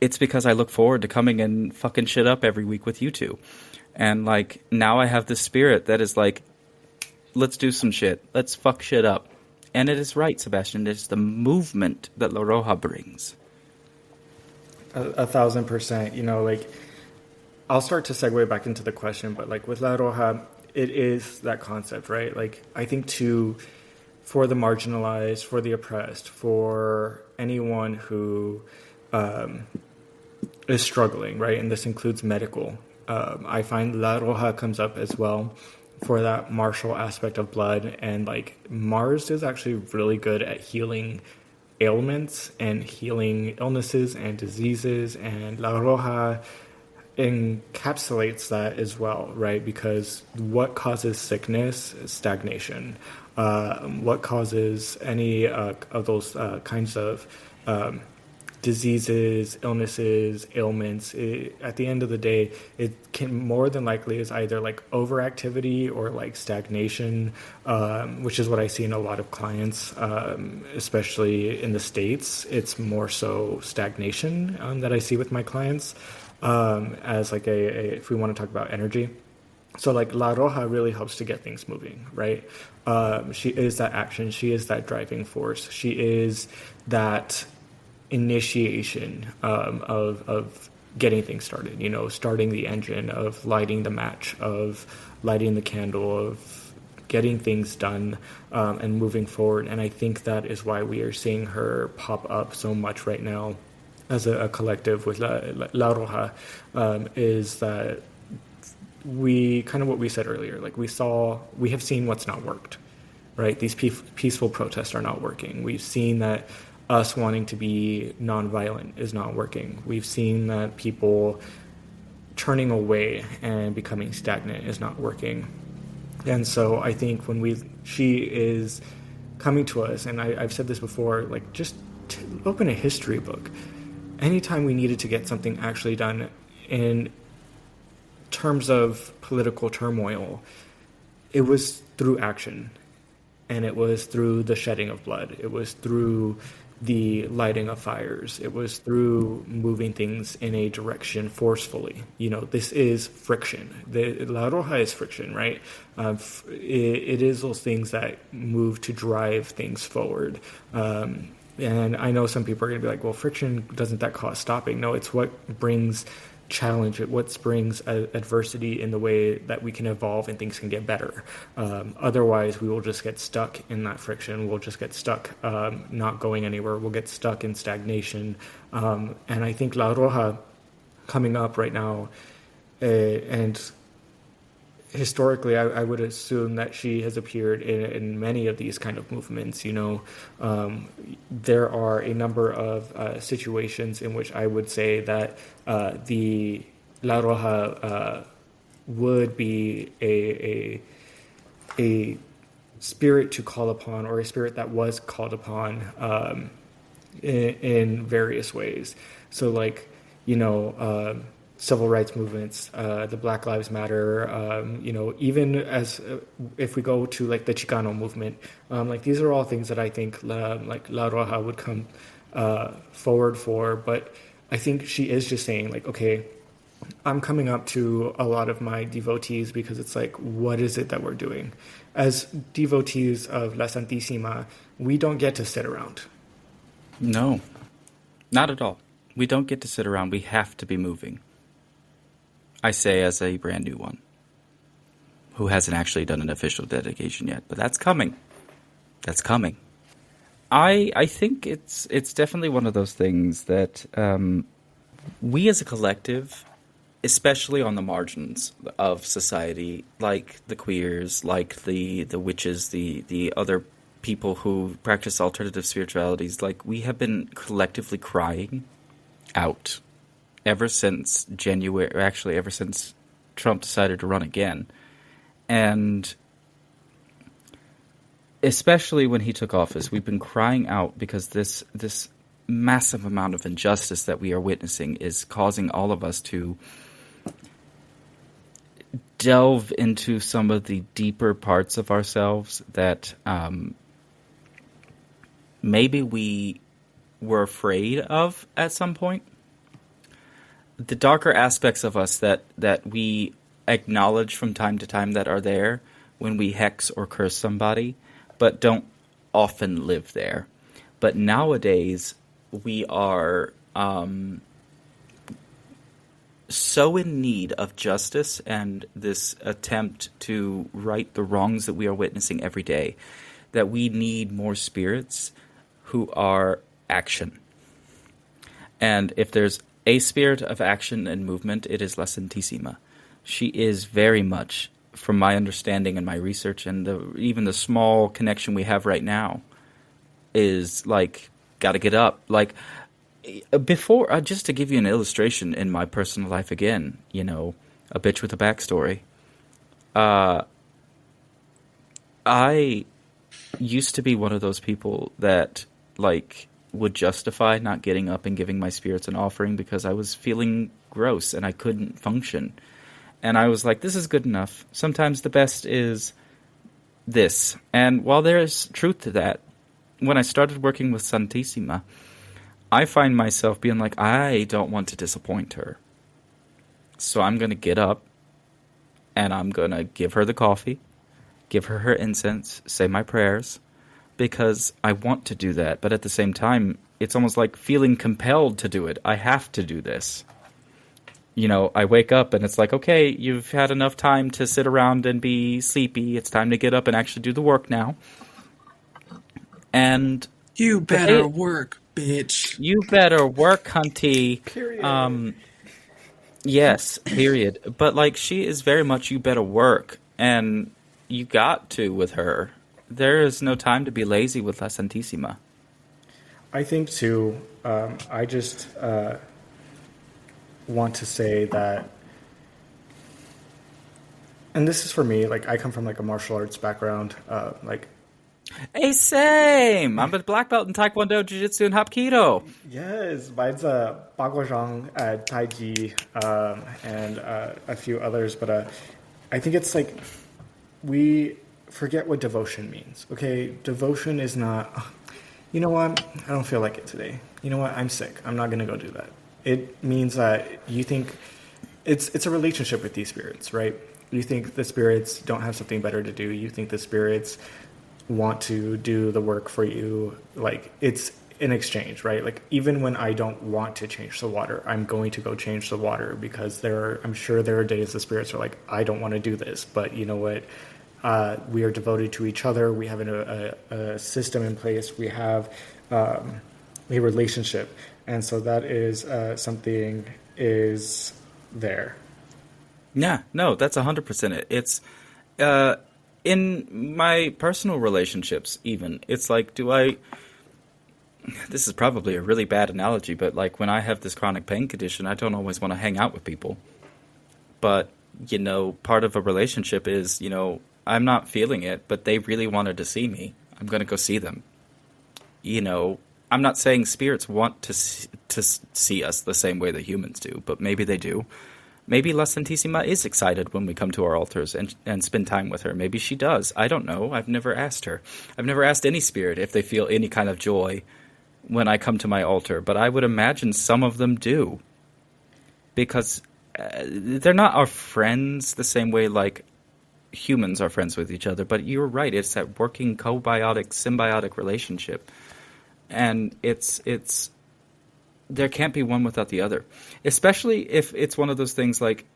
it's because I look forward to coming and fucking shit up every week with you two. And, like, now I have this spirit that is like, let's do some shit. Let's fuck shit up. And it is right, Sebastian. It's the movement that La Roja brings. 1,000%. You know, like, I'll start to segue back into the question, but, like, with La Roja, it is that concept, right? Like, I think, too, for the marginalized, for the oppressed, for anyone who is struggling, right? And this includes medical. I find La Roja comes up as well for that martial aspect of blood. And, like, Mars is actually really good at healing ailments and healing illnesses and diseases. And La Roja encapsulates that as well, right? Because what causes sickness? Stagnation. What causes any of those kinds of diseases, illnesses, ailments? At the end of the day, it can more than likely is either like overactivity or like stagnation, which is what I see in a lot of clients, especially in the States. It's more so stagnation that I see with my clients as like if we want to talk about energy. So like La Roja really helps to get things moving, right? She is that action. She is that driving force. She is that initiation of getting things started, starting the engine, of lighting the match, of lighting the candle, of getting things done and moving forward. And I think that is why we are seeing her pop up so much right now as a collective with La Roja, is that we kind of what we said earlier, like we have seen what's not worked, right? These peaceful protests are not working. We've seen that us wanting to be nonviolent is not working. We've seen that people turning away and becoming stagnant is not working. And so I think she is coming to us, and I've said this before, like just open a history book. Anytime we needed to get something actually done in terms of political turmoil, it was through action, and it was through the shedding of blood. It was through the lighting of fires. It was through moving things in a direction forcefully. This is friction. La Roja is friction, right? It is those things that move to drive things forward. And I know some people are going to be like, well, friction, doesn't that cause stopping? No, it's what brings challenge, what brings adversity in the way that we can evolve and things can get better. Otherwise, we will just get stuck in that friction. We'll just get stuck not going anywhere. We'll get stuck in stagnation. And I think La Roja coming up right now, and historically, I would assume that she has appeared in many of these kind of movements. There are a number of situations in which I would say that the La Roja would be a spirit to call upon, or a spirit that was called upon in various ways. So, like, civil rights movements, the Black Lives Matter, even as if we go to like the Chicano movement, like these are all things that I think like La Roja would come forward for. But I think she is just saying like, okay, I'm coming up to a lot of my devotees, because it's like, what is it that we're doing? As devotees of La Santísima, we don't get to sit around. No, not at all. We don't get to sit around. We have to be moving. I say as a brand new one who hasn't actually done an official dedication yet, but that's coming. That's coming. I think it's definitely one of those things that we as a collective, especially on the margins of society, like the queers, like the witches, the other people who practice alternative spiritualities, like we have been collectively crying out ever since January, actually ever since Trump decided to run again. And especially when he took office, we've been crying out because this massive amount of injustice that we are witnessing is causing all of us to delve into some of the deeper parts of ourselves that maybe we were afraid of at some point. The darker aspects of us that we acknowledge from time to time that are there when we hex or curse somebody, but don't often live there. But nowadays, we are so in need of justice and this attempt to right the wrongs that we are witnessing every day that we need more spirits who are action. And if there's a spirit of action and movement, it is La Santísima. She is very much, from my understanding and my research and even the small connection we have right now, is like, gotta get up. Like, Before, just to give you an illustration in my personal life again, a bitch with a backstory. I used to be one of those people that, like, would justify not getting up and giving my spirits an offering because I was feeling gross and I couldn't function. And I was like, this is good enough. Sometimes the best is this. And while there is truth to that, when I started working with Santissima, I find myself being like, I don't want to disappoint her. So I'm going to get up and I'm going to give her the coffee, give her her incense, say my prayers, because I want to do that. But at the same time, it's almost like feeling compelled to do it. I have to do this. I wake up and it's like, okay, you've had enough time to sit around and be sleepy. It's time to get up and actually do the work now. And you better work, bitch. You better work, hunty. Period. Yes, period. But, like, she is very much you better work. And you got to with her. There is no time to be lazy with La Santissima. I think, too, I just want to say that, and this is for me, like, I come from, like, a martial arts background, Hey, same! I'm a black belt in Taekwondo, Jiu-Jitsu, and Hapkido. Yes, mine's Baguazhang, Tai Chi, and a few others, but I think it's like we forget what devotion means, okay? Devotion is not, you know what, I don't feel like it today. You know what, I'm sick. I'm not going to go do that. It means that you think it's a relationship with these spirits, right? You think the spirits don't have something better to do. You think the spirits want to do the work for you. Like, it's an exchange, right? Like, even when I don't want to change the water, I'm going to go change the water because I'm sure there are days the spirits are like, I don't want to do this, but you know what? We are devoted to each other. We have a system in place. We have a relationship. And so that is something is there. Yeah, no, that's 100% it. It's, in my personal relationships, even, it's like, this is probably a really bad analogy, but like when I have this chronic pain condition, I don't always want to hang out with people. But, part of a relationship is, I'm not feeling it, but they really wanted to see me. I'm going to go see them. I'm not saying spirits want to see us the same way that humans do, but maybe they do. Maybe La Santissima is excited when we come to our altars and spend time with her. Maybe she does. I don't know. I've never asked her. I've never asked any spirit if they feel any kind of joy when I come to my altar, but I would imagine some of them do. Because they're not our friends the same way like humans are friends with each other, but you're right. It's that working symbiotic relationship. And it's there can't be one without the other, especially if it's one of those things like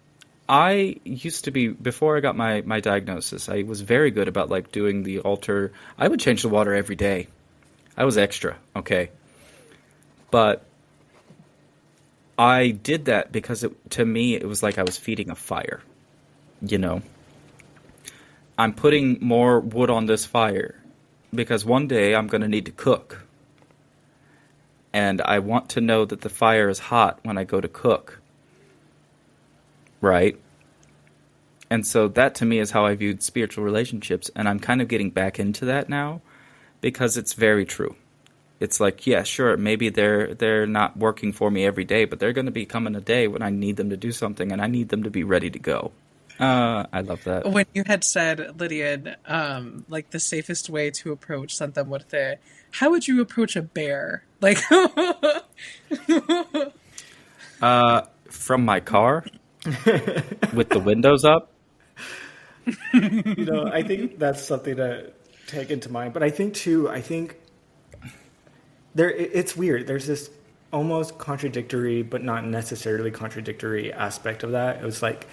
I used to be, before I got my diagnosis, I was very good about like doing the altar. I would change the water every day. I was extra, okay? But I did that because to me, it was like I was feeding a fire, I'm putting more wood on this fire because one day I'm going to need to cook. And I want to know that the fire is hot when I go to cook. Right? And so that to me is how I viewed spiritual relationships. And I'm kind of getting back into that now because it's very true. It's like, yeah, sure, maybe they're not working for me every day, but they're going to be coming a day when I need them to do something and I need them to be ready to go. I love that. When you had said, Lydian, like the safest way to approach Santa Muerte, how would you approach a bear? Like, From my car with the windows up. I think that's something to take into mind. But I think it's weird. There's this almost contradictory, but not necessarily contradictory aspect of that. It was like,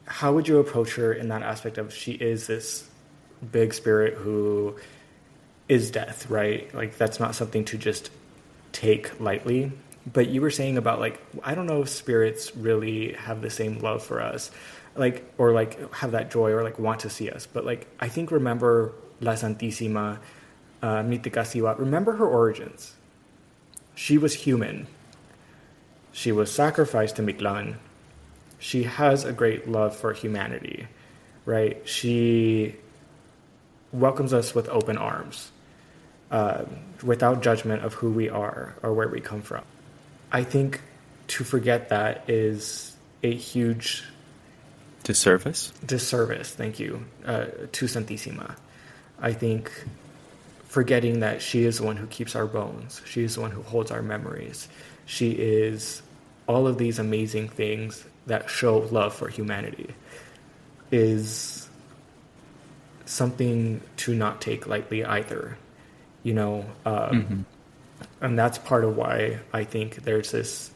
how would you approach her in that aspect of she is this big spirit who is death, right? Like, that's not something to just take lightly. But you were saying about, like, I don't know if spirits really have the same love for us, like, or, like, have that joy or, like, want to see us. But, like, I think remember La Santissima, Mítica Siwa, remember her origins. She was human. She was sacrificed to Mictlan. She has a great love for humanity, right? She welcomes us with open arms, without judgment of who we are or where we come from. I think to forget that is a huge Disservice? disservice, thank you, to Santissima. I think forgetting that she is the one who keeps our bones, she is the one who holds our memories, she is all of these amazing things that show love for humanity, is something to not take lightly either, you know. And that's part of why I think there's this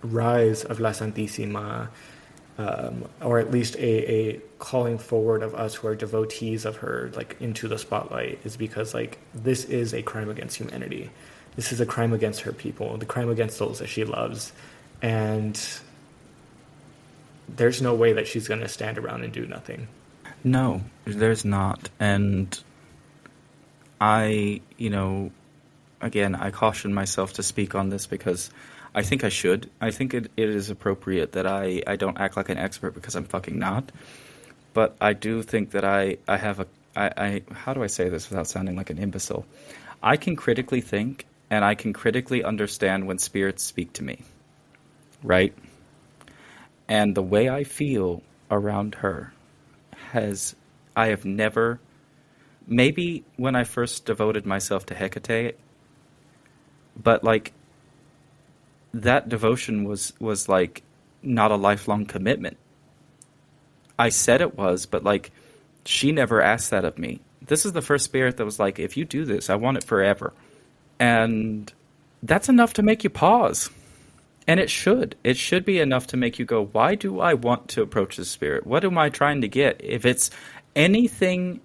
rise of La Santissima, or at least a calling forward of us who are devotees of her, like, into the spotlight, is because, like, this is a crime against humanity. This is a crime against her people, the crime against those that she loves. And there's no way that she's going to stand around and do nothing. No, there's not. And I, again, I caution myself to speak on this because I think I should. I think it is appropriate that I don't act like an expert because I'm fucking not. But I do think that I have how do I say this without sounding like an imbecile? I can critically think and I can critically understand when spirits speak to me. Right? And the way I feel around her I have never, maybe when I first devoted myself to Hecate, but like that devotion was like not a lifelong commitment. I said it was, but like she never asked that of me. This is the first spirit that was like, if you do this, I want it forever. And that's enough to make you pause. And it should. It should be enough to make you go, why do I want to approach this spirit? What am I trying to get? If it's anything,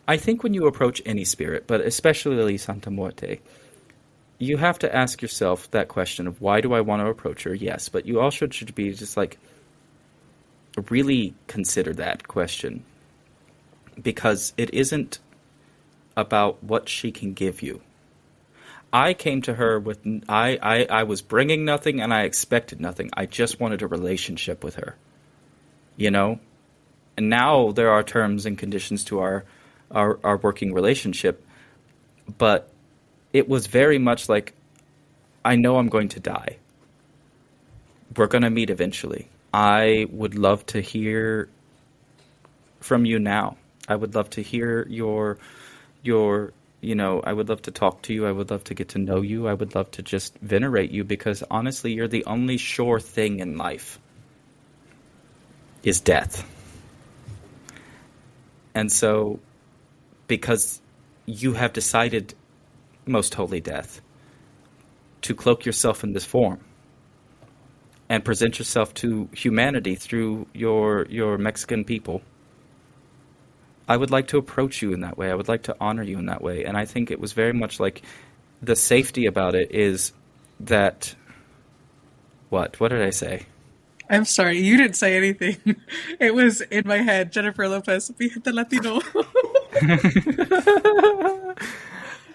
I think when you approach any spirit, but especially Santa Muerte, you have to ask yourself that question of why do I want to approach her? Yes, but you also should be just like, really consider that question. Because it isn't about what she can give you. I came to her with, I was bringing nothing and I expected nothing. I just wanted a relationship with her, And now there are terms and conditions to our working relationship, but it was very much like, I know I'm going to die. We're going to meet eventually. I would love to hear from you now. I would love to hear your I would love to talk to you. I would love to get to know you. I would love to just venerate you because honestly, you're the only sure thing in life is death. And so, because you have decided, most holy death, to cloak yourself in this form and present yourself to humanity through your Mexican people, I would like to approach you in that way. I would like to honor you in that way. And I think it was very much like the safety about it is that... What did I say? I'm sorry, you didn't say anything. It was in my head. Jennifer Lopez, the Latino.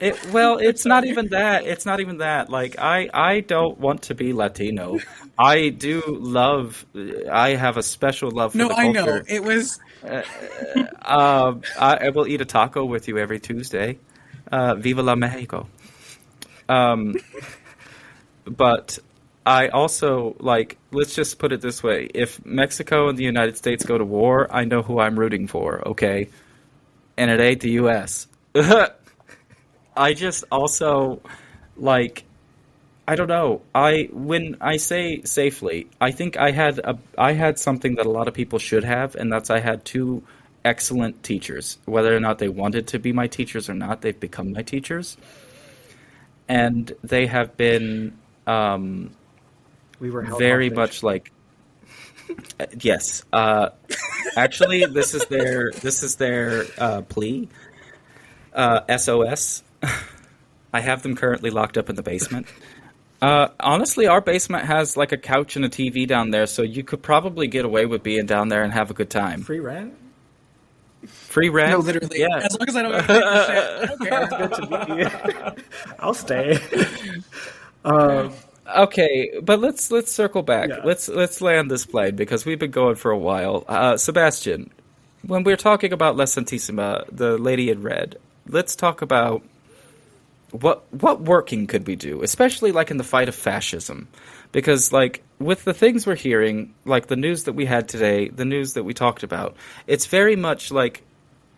It's not even that. It's not even that. Like, I don't want to be Latino. I do love... I have a special love for the culture. No, I know. It was... I will eat a taco with you every Tuesday. Viva la Mexico. But I also, like, let's just put it this way. If Mexico and the United States go to war, I know who I'm rooting for, okay? And it ain't the U.S. I just also, like... I don't know. When I say safely, I think I had something that a lot of people should have, and that's I had two excellent teachers. Whether or not they wanted to be my teachers or not, they've become my teachers, and they have been we were very much like yes. Actually, this is their plea. SOS. I have them currently locked up in the basement. Honestly, our basement has like a couch and a TV down there, so you could probably get away with being down there and have a good time. Free rent? Free rent? No, literally. Yeah. As long as I don't have to pay for shit, I don't care. It's good to meet you. I'll stay. Um, Okay, but let's circle back. yeah. Let's land this plane because we've been going for a while. Sebastian, when we're talking about La Santissima, the Lady in Red, let's talk about what working could we do, especially like in the fight of fascism, because like with the things we're hearing, like the news that we had today, the news that we talked about, it's very much like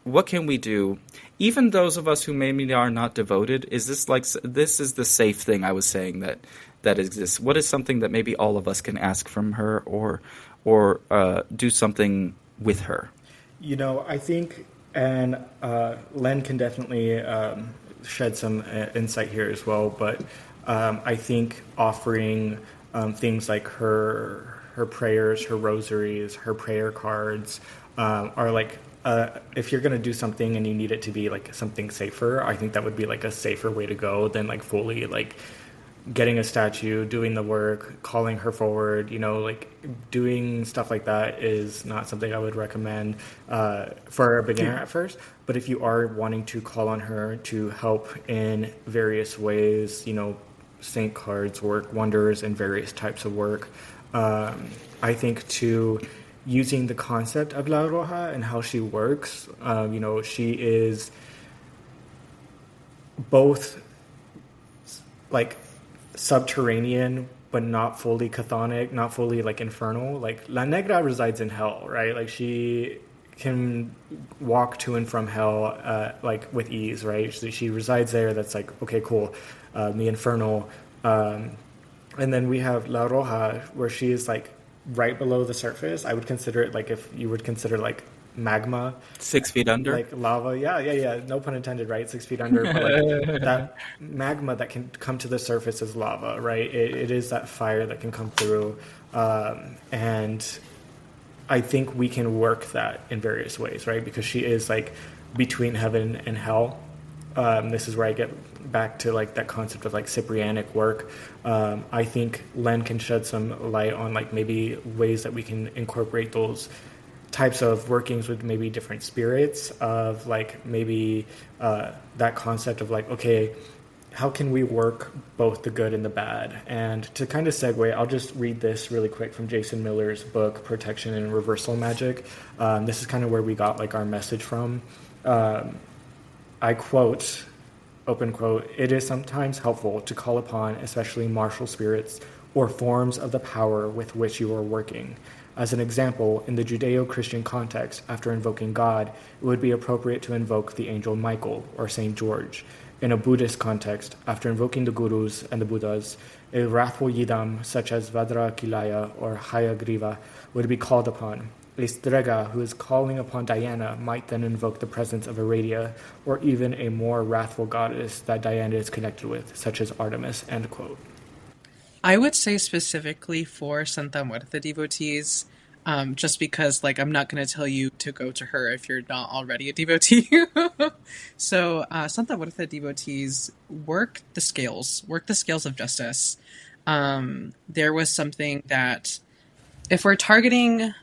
what can we do? Even those of us who maybe are not devoted, is this like this is the safe thing I was saying that exists? What is something that maybe all of us can ask from her or do something with her? I think, and Len can definitely shed some insight here as well, but I think offering things like her prayers, her rosaries, her prayer cards are like, if you're going to do something and you need it to be like something safer, I think that would be like a safer way to go than like fully like getting a statue, doing the work, calling her forward, like doing stuff like that is not something I would recommend for a beginner at first. But if you are wanting to call on her to help in various ways, saint cards work wonders in various types of work. I think too, using the concept of La Roja and how she works, she is both like subterranean but not fully chthonic, not fully like infernal. Like La Negra resides in hell, right? Like she can walk to and from hell like with ease, right? So she resides there. That's like, okay, cool. The infernal, and then we have La Roja, where she is like right below the surface. I would consider it like if you would consider like magma, 6 feet under. like lava. Yeah. No pun intended, right? 6 feet under. But like that magma that can come to the surface is lava, right? It is that fire that can come through, and I think we can work that in various ways, right? Because she is like between heaven and hell. This is where I get back to like that concept of like Cyprianic work. I think Len can shed some light on like maybe ways that we can incorporate those types of workings with maybe different spirits of like maybe that concept of like, okay, how can we work both the good and the bad? And to kind of segue, I'll just read this really quick from Jason Miller's book, Protection and Reversal Magic. This is kind of where we got like our message from. I quote, open quote, "It is sometimes helpful to call upon especially martial spirits or forms of the power with which you are working. As an example, in the Judeo-Christian context, after invoking God, it would be appropriate to invoke the angel Michael or Saint George. In a Buddhist context, after invoking the gurus and the Buddhas, a wrathful yidam such as Vadra Kilaya or Hayagriva would be called upon. A strega who is calling upon Diana might then invoke the presence of Aradia or even a more wrathful goddess that Diana is connected with, such as Artemis." End quote. I would say specifically for Santa Muerte devotees, just because like I'm not going to tell you to go to her if you're not already a devotee. So Santa Muerte devotees work the scales of justice. There was something that if we're targeting,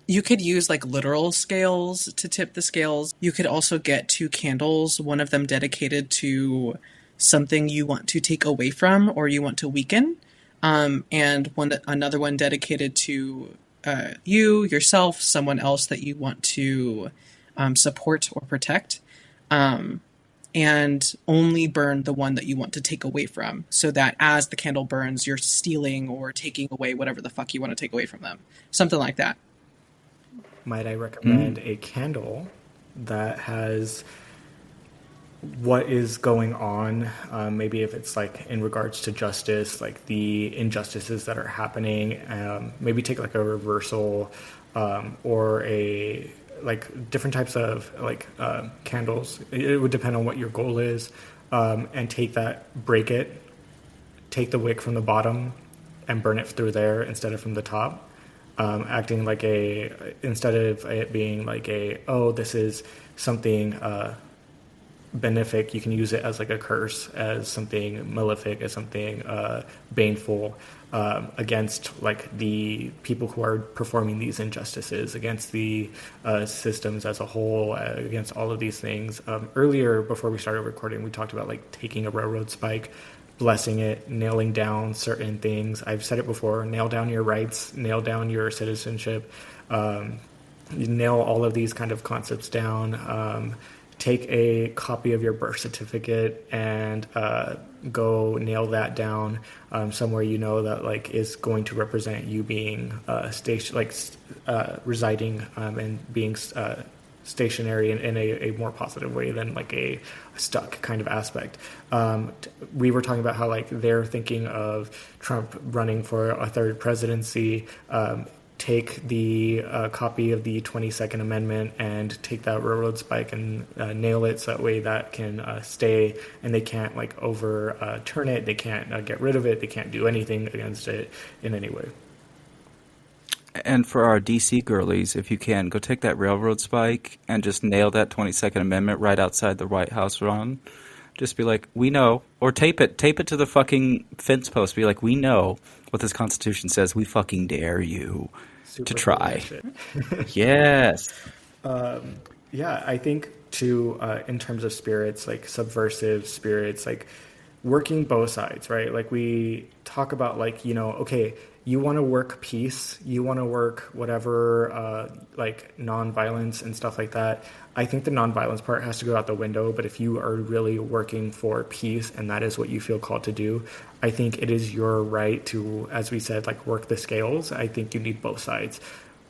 you could use like literal scales to tip the scales. You could also get 2 candles, one of them dedicated to something you want to take away from or you want to weaken. And another one dedicated to yourself, someone else that you want to support or protect, and only burn the one that you want to take away from, so that as the candle burns, you're stealing or taking away whatever the fuck you want to take away from them. Something like that. Might I recommend a candle that has what is going on, maybe if it's like in regards to justice, like the injustices that are happening, maybe take like a reversal or a like different types of like candles. It would depend on what your goal is, and take that, break it, take the wick from the bottom and burn it through there instead of from the top, acting like instead of it being like this is something benefic, you can use it as like a curse, as something malefic, as something baneful, against like the people who are performing these injustices, against the systems as a whole, against all of these things. Earlier, before we started recording, we talked about like taking a railroad spike. blessing it, nailing down certain things. I've said it before, nail down your rights, nail down your citizenship, you nail all of these kind of concepts down. Take a copy of your birth certificate and go nail that down somewhere you know that like is going to represent you being residing and being stationary in a more positive way than like a stuck kind of aspect. We were talking about how like they're thinking of Trump running for a third presidency. Take the copy of the 22nd Amendment and take that railroad spike and nail it so that way that can stay, and they can't like overturn it. They can't get rid of it. They can't do anything against it in any way. And for our DC girlies, if you can, go take that railroad spike and just nail that 22nd Amendment right outside the White House run. Just be like, we know. Or tape it to the fucking fence post. Be like, we know what this Constitution says. We fucking dare you to try. Yes. Yeah, I think too, in terms of spirits, like subversive spirits, like working both sides, right? Like we talk about like, you know, okay, you want to work peace, you want to work whatever, like nonviolence and stuff like that. I think the nonviolence part has to go out the window, but if you are really working for peace and that is what you feel called to do, I think it is your right to, as we said, like work the scales. I think you need both sides.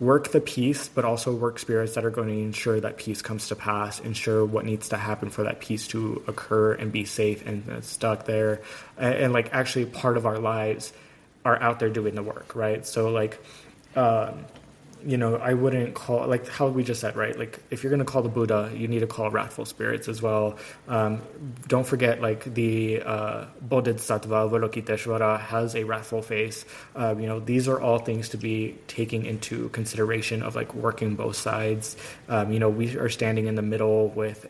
Work the peace, but also work spirits that are going to ensure that peace comes to pass, ensure what needs to happen for that peace to occur and be safe and stuck there. And like actually part of our lives are out there doing the work, right? So like, you know, I wouldn't call, like how we just said, right? Like if you're going to call the Buddha, you need to call wrathful spirits as well. Don't forget like the Bodhisattva Avalokiteshvara has a wrathful face. You know, these are all things to be taking into consideration of like working both sides. You know, we are standing in the middle with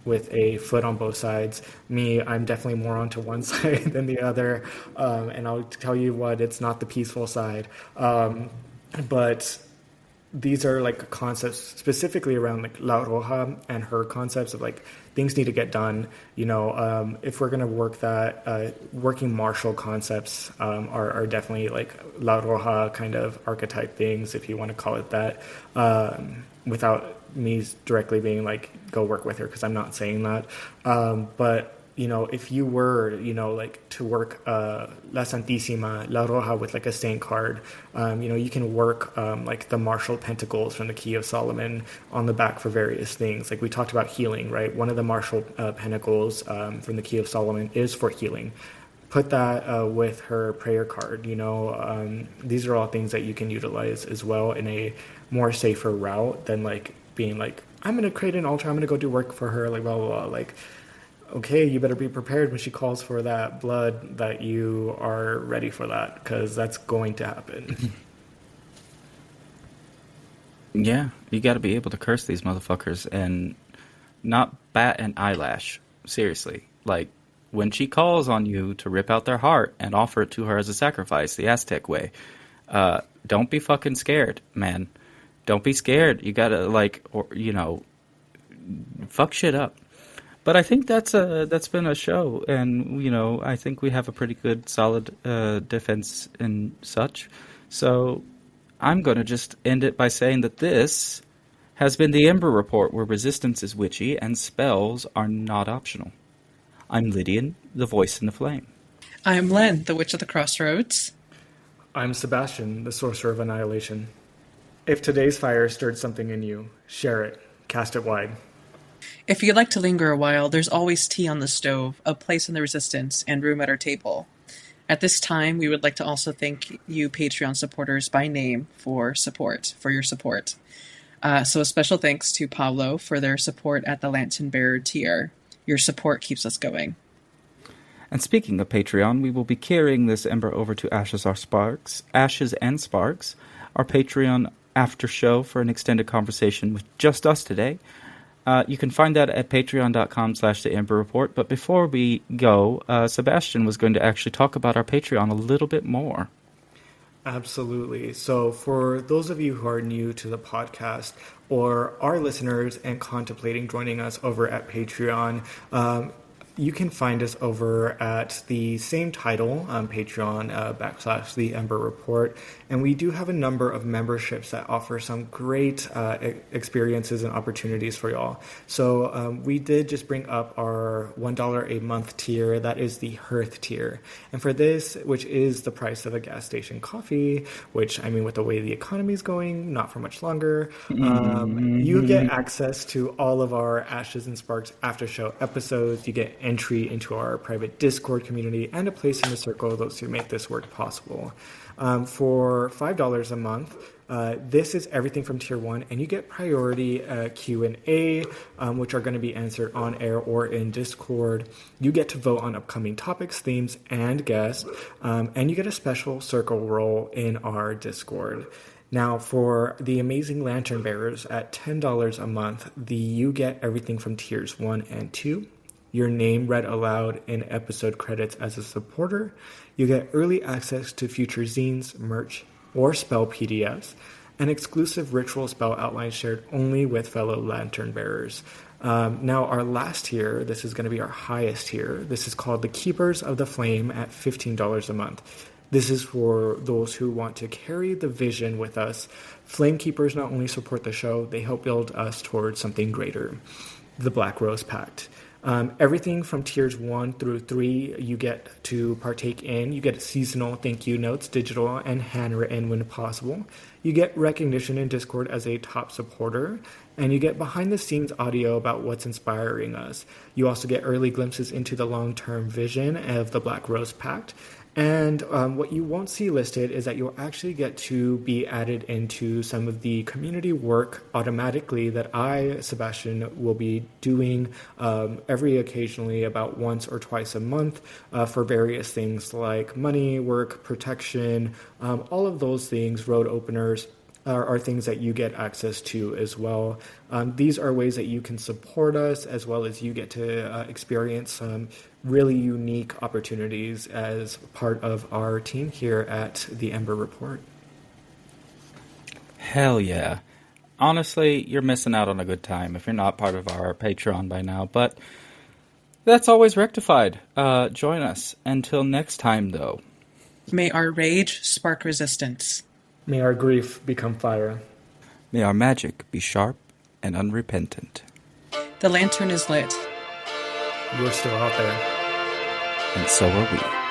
with a foot on both sides. Me, I'm definitely more onto one side than the other. And I'll tell you what, it's not the peaceful side. But these are like concepts specifically around like La Roja and her concepts of like things need to get done. You know, if we're going to work that, working martial concepts are definitely like La Roja kind of archetype things, if you want to call it that, without me directly being like, go work with her, because I'm not saying that. But you know, if you were, you know, like to work La Santísima, La Roja with like a saint card, you know, you can work like the martial pentacles from the Key of Solomon on the back for various things. Like we talked about healing, right? One of the martial pentacles from the Key of Solomon is for healing. Put that with her prayer card, you know. These are all things that you can utilize as well in a more safer route than like being like, I'm going to create an altar, I'm going to go do work for her, like blah, blah, blah. Like, okay, you better be prepared when she calls for that blood that you are ready for that, because that's going to happen. Yeah, you got to be able to curse these motherfuckers and not bat an eyelash. Seriously. Like, when she calls on you to rip out their heart and offer it to her as a sacrifice, the Aztec way, don't be fucking scared, man. Don't be scared. You got to, like, or, you know, fuck shit up. But I think that's been a show, and you know, I think we have a pretty good, solid defense and such. So I'm going to just end it by saying that this has been the Ember Report, where resistance is witchy and spells are not optional. I'm Lydian, the voice in the flame. I'm Len, the Witch of the Crossroads. I'm Sebastian, the Sorcerer of Annihilation. If today's fire stirred something in you, share it, cast it wide. If you'd like to linger a while, there's always tea on the stove, a place in the Resistance, and room at our table. At this time, we would like to also thank you Patreon supporters by name for your support. So a special thanks to Pablo for their support at the Lantern Bearer tier. Your support keeps us going. And speaking of Patreon, we will be carrying this Ember over to Ashes and Sparks, our Patreon after show for an extended conversation with just us today. You can find that at patreon.com/The Ember Report. But before we go, Sebastian was going to actually talk about our Patreon a little bit more. Absolutely. So for those of you who are new to the podcast or are listeners and contemplating joining us over at Patreon, You can find us over at the same title on Patreon / the Ember Report. And we do have a number of memberships that offer some great experiences and opportunities for y'all. So we did just bring up our $1 a month tier. That is the Hearth tier. And for this, which is the price of a gas station coffee, which, I mean, with the way the economy is going, not for much longer, you get access to all of our Ashes and Sparks after show episodes. You get entry into our private Discord community and a place in the circle of those who make this work possible. For $5 a month, this is everything from tier 1, and you get priority Q&A, which are going to be answered on air or in Discord. You get to vote on upcoming topics, themes, and guests, and you get a special circle role in our Discord. Now, for the amazing lantern bearers at $10 a month, you get everything from tiers 1 and 2. Your name read aloud in episode credits as a supporter. You get early access to future zines, merch, or spell PDFs, and exclusive ritual spell outlines shared only with fellow lantern bearers. Now, our last tier, this is going to be our highest tier. This is called the Keepers of the Flame at $15 a month. This is for those who want to carry the vision with us. Flame Keepers not only support the show, they help build us towards something greater, the Black Rose Pact. Everything from tiers 1 through 3 you get to partake in. You get seasonal thank you notes, digital and handwritten when possible. You get recognition in Discord as a top supporter, and you get behind the scenes audio about what's inspiring us. You also get early glimpses into the long-term vision of the Black Rose Pact. And what you won't see listed is that you'll actually get to be added into some of the community work automatically that I, Sebastian, will be doing every occasionally about once or twice a month for various things like money, work, protection, all of those things, road openers, are things that you get access to as well. These are ways that you can support us, as well as you get to experience some really unique opportunities as part of our team here at the Ember Report. Hell yeah. Honestly, you're missing out on a good time if you're not part of our Patreon by now, but that's always rectified. Join us. Until next time, though. May our rage spark resistance. May our grief become fire. May our magic be sharp and unrepentant. The lantern is lit. You're still out there. And so are we.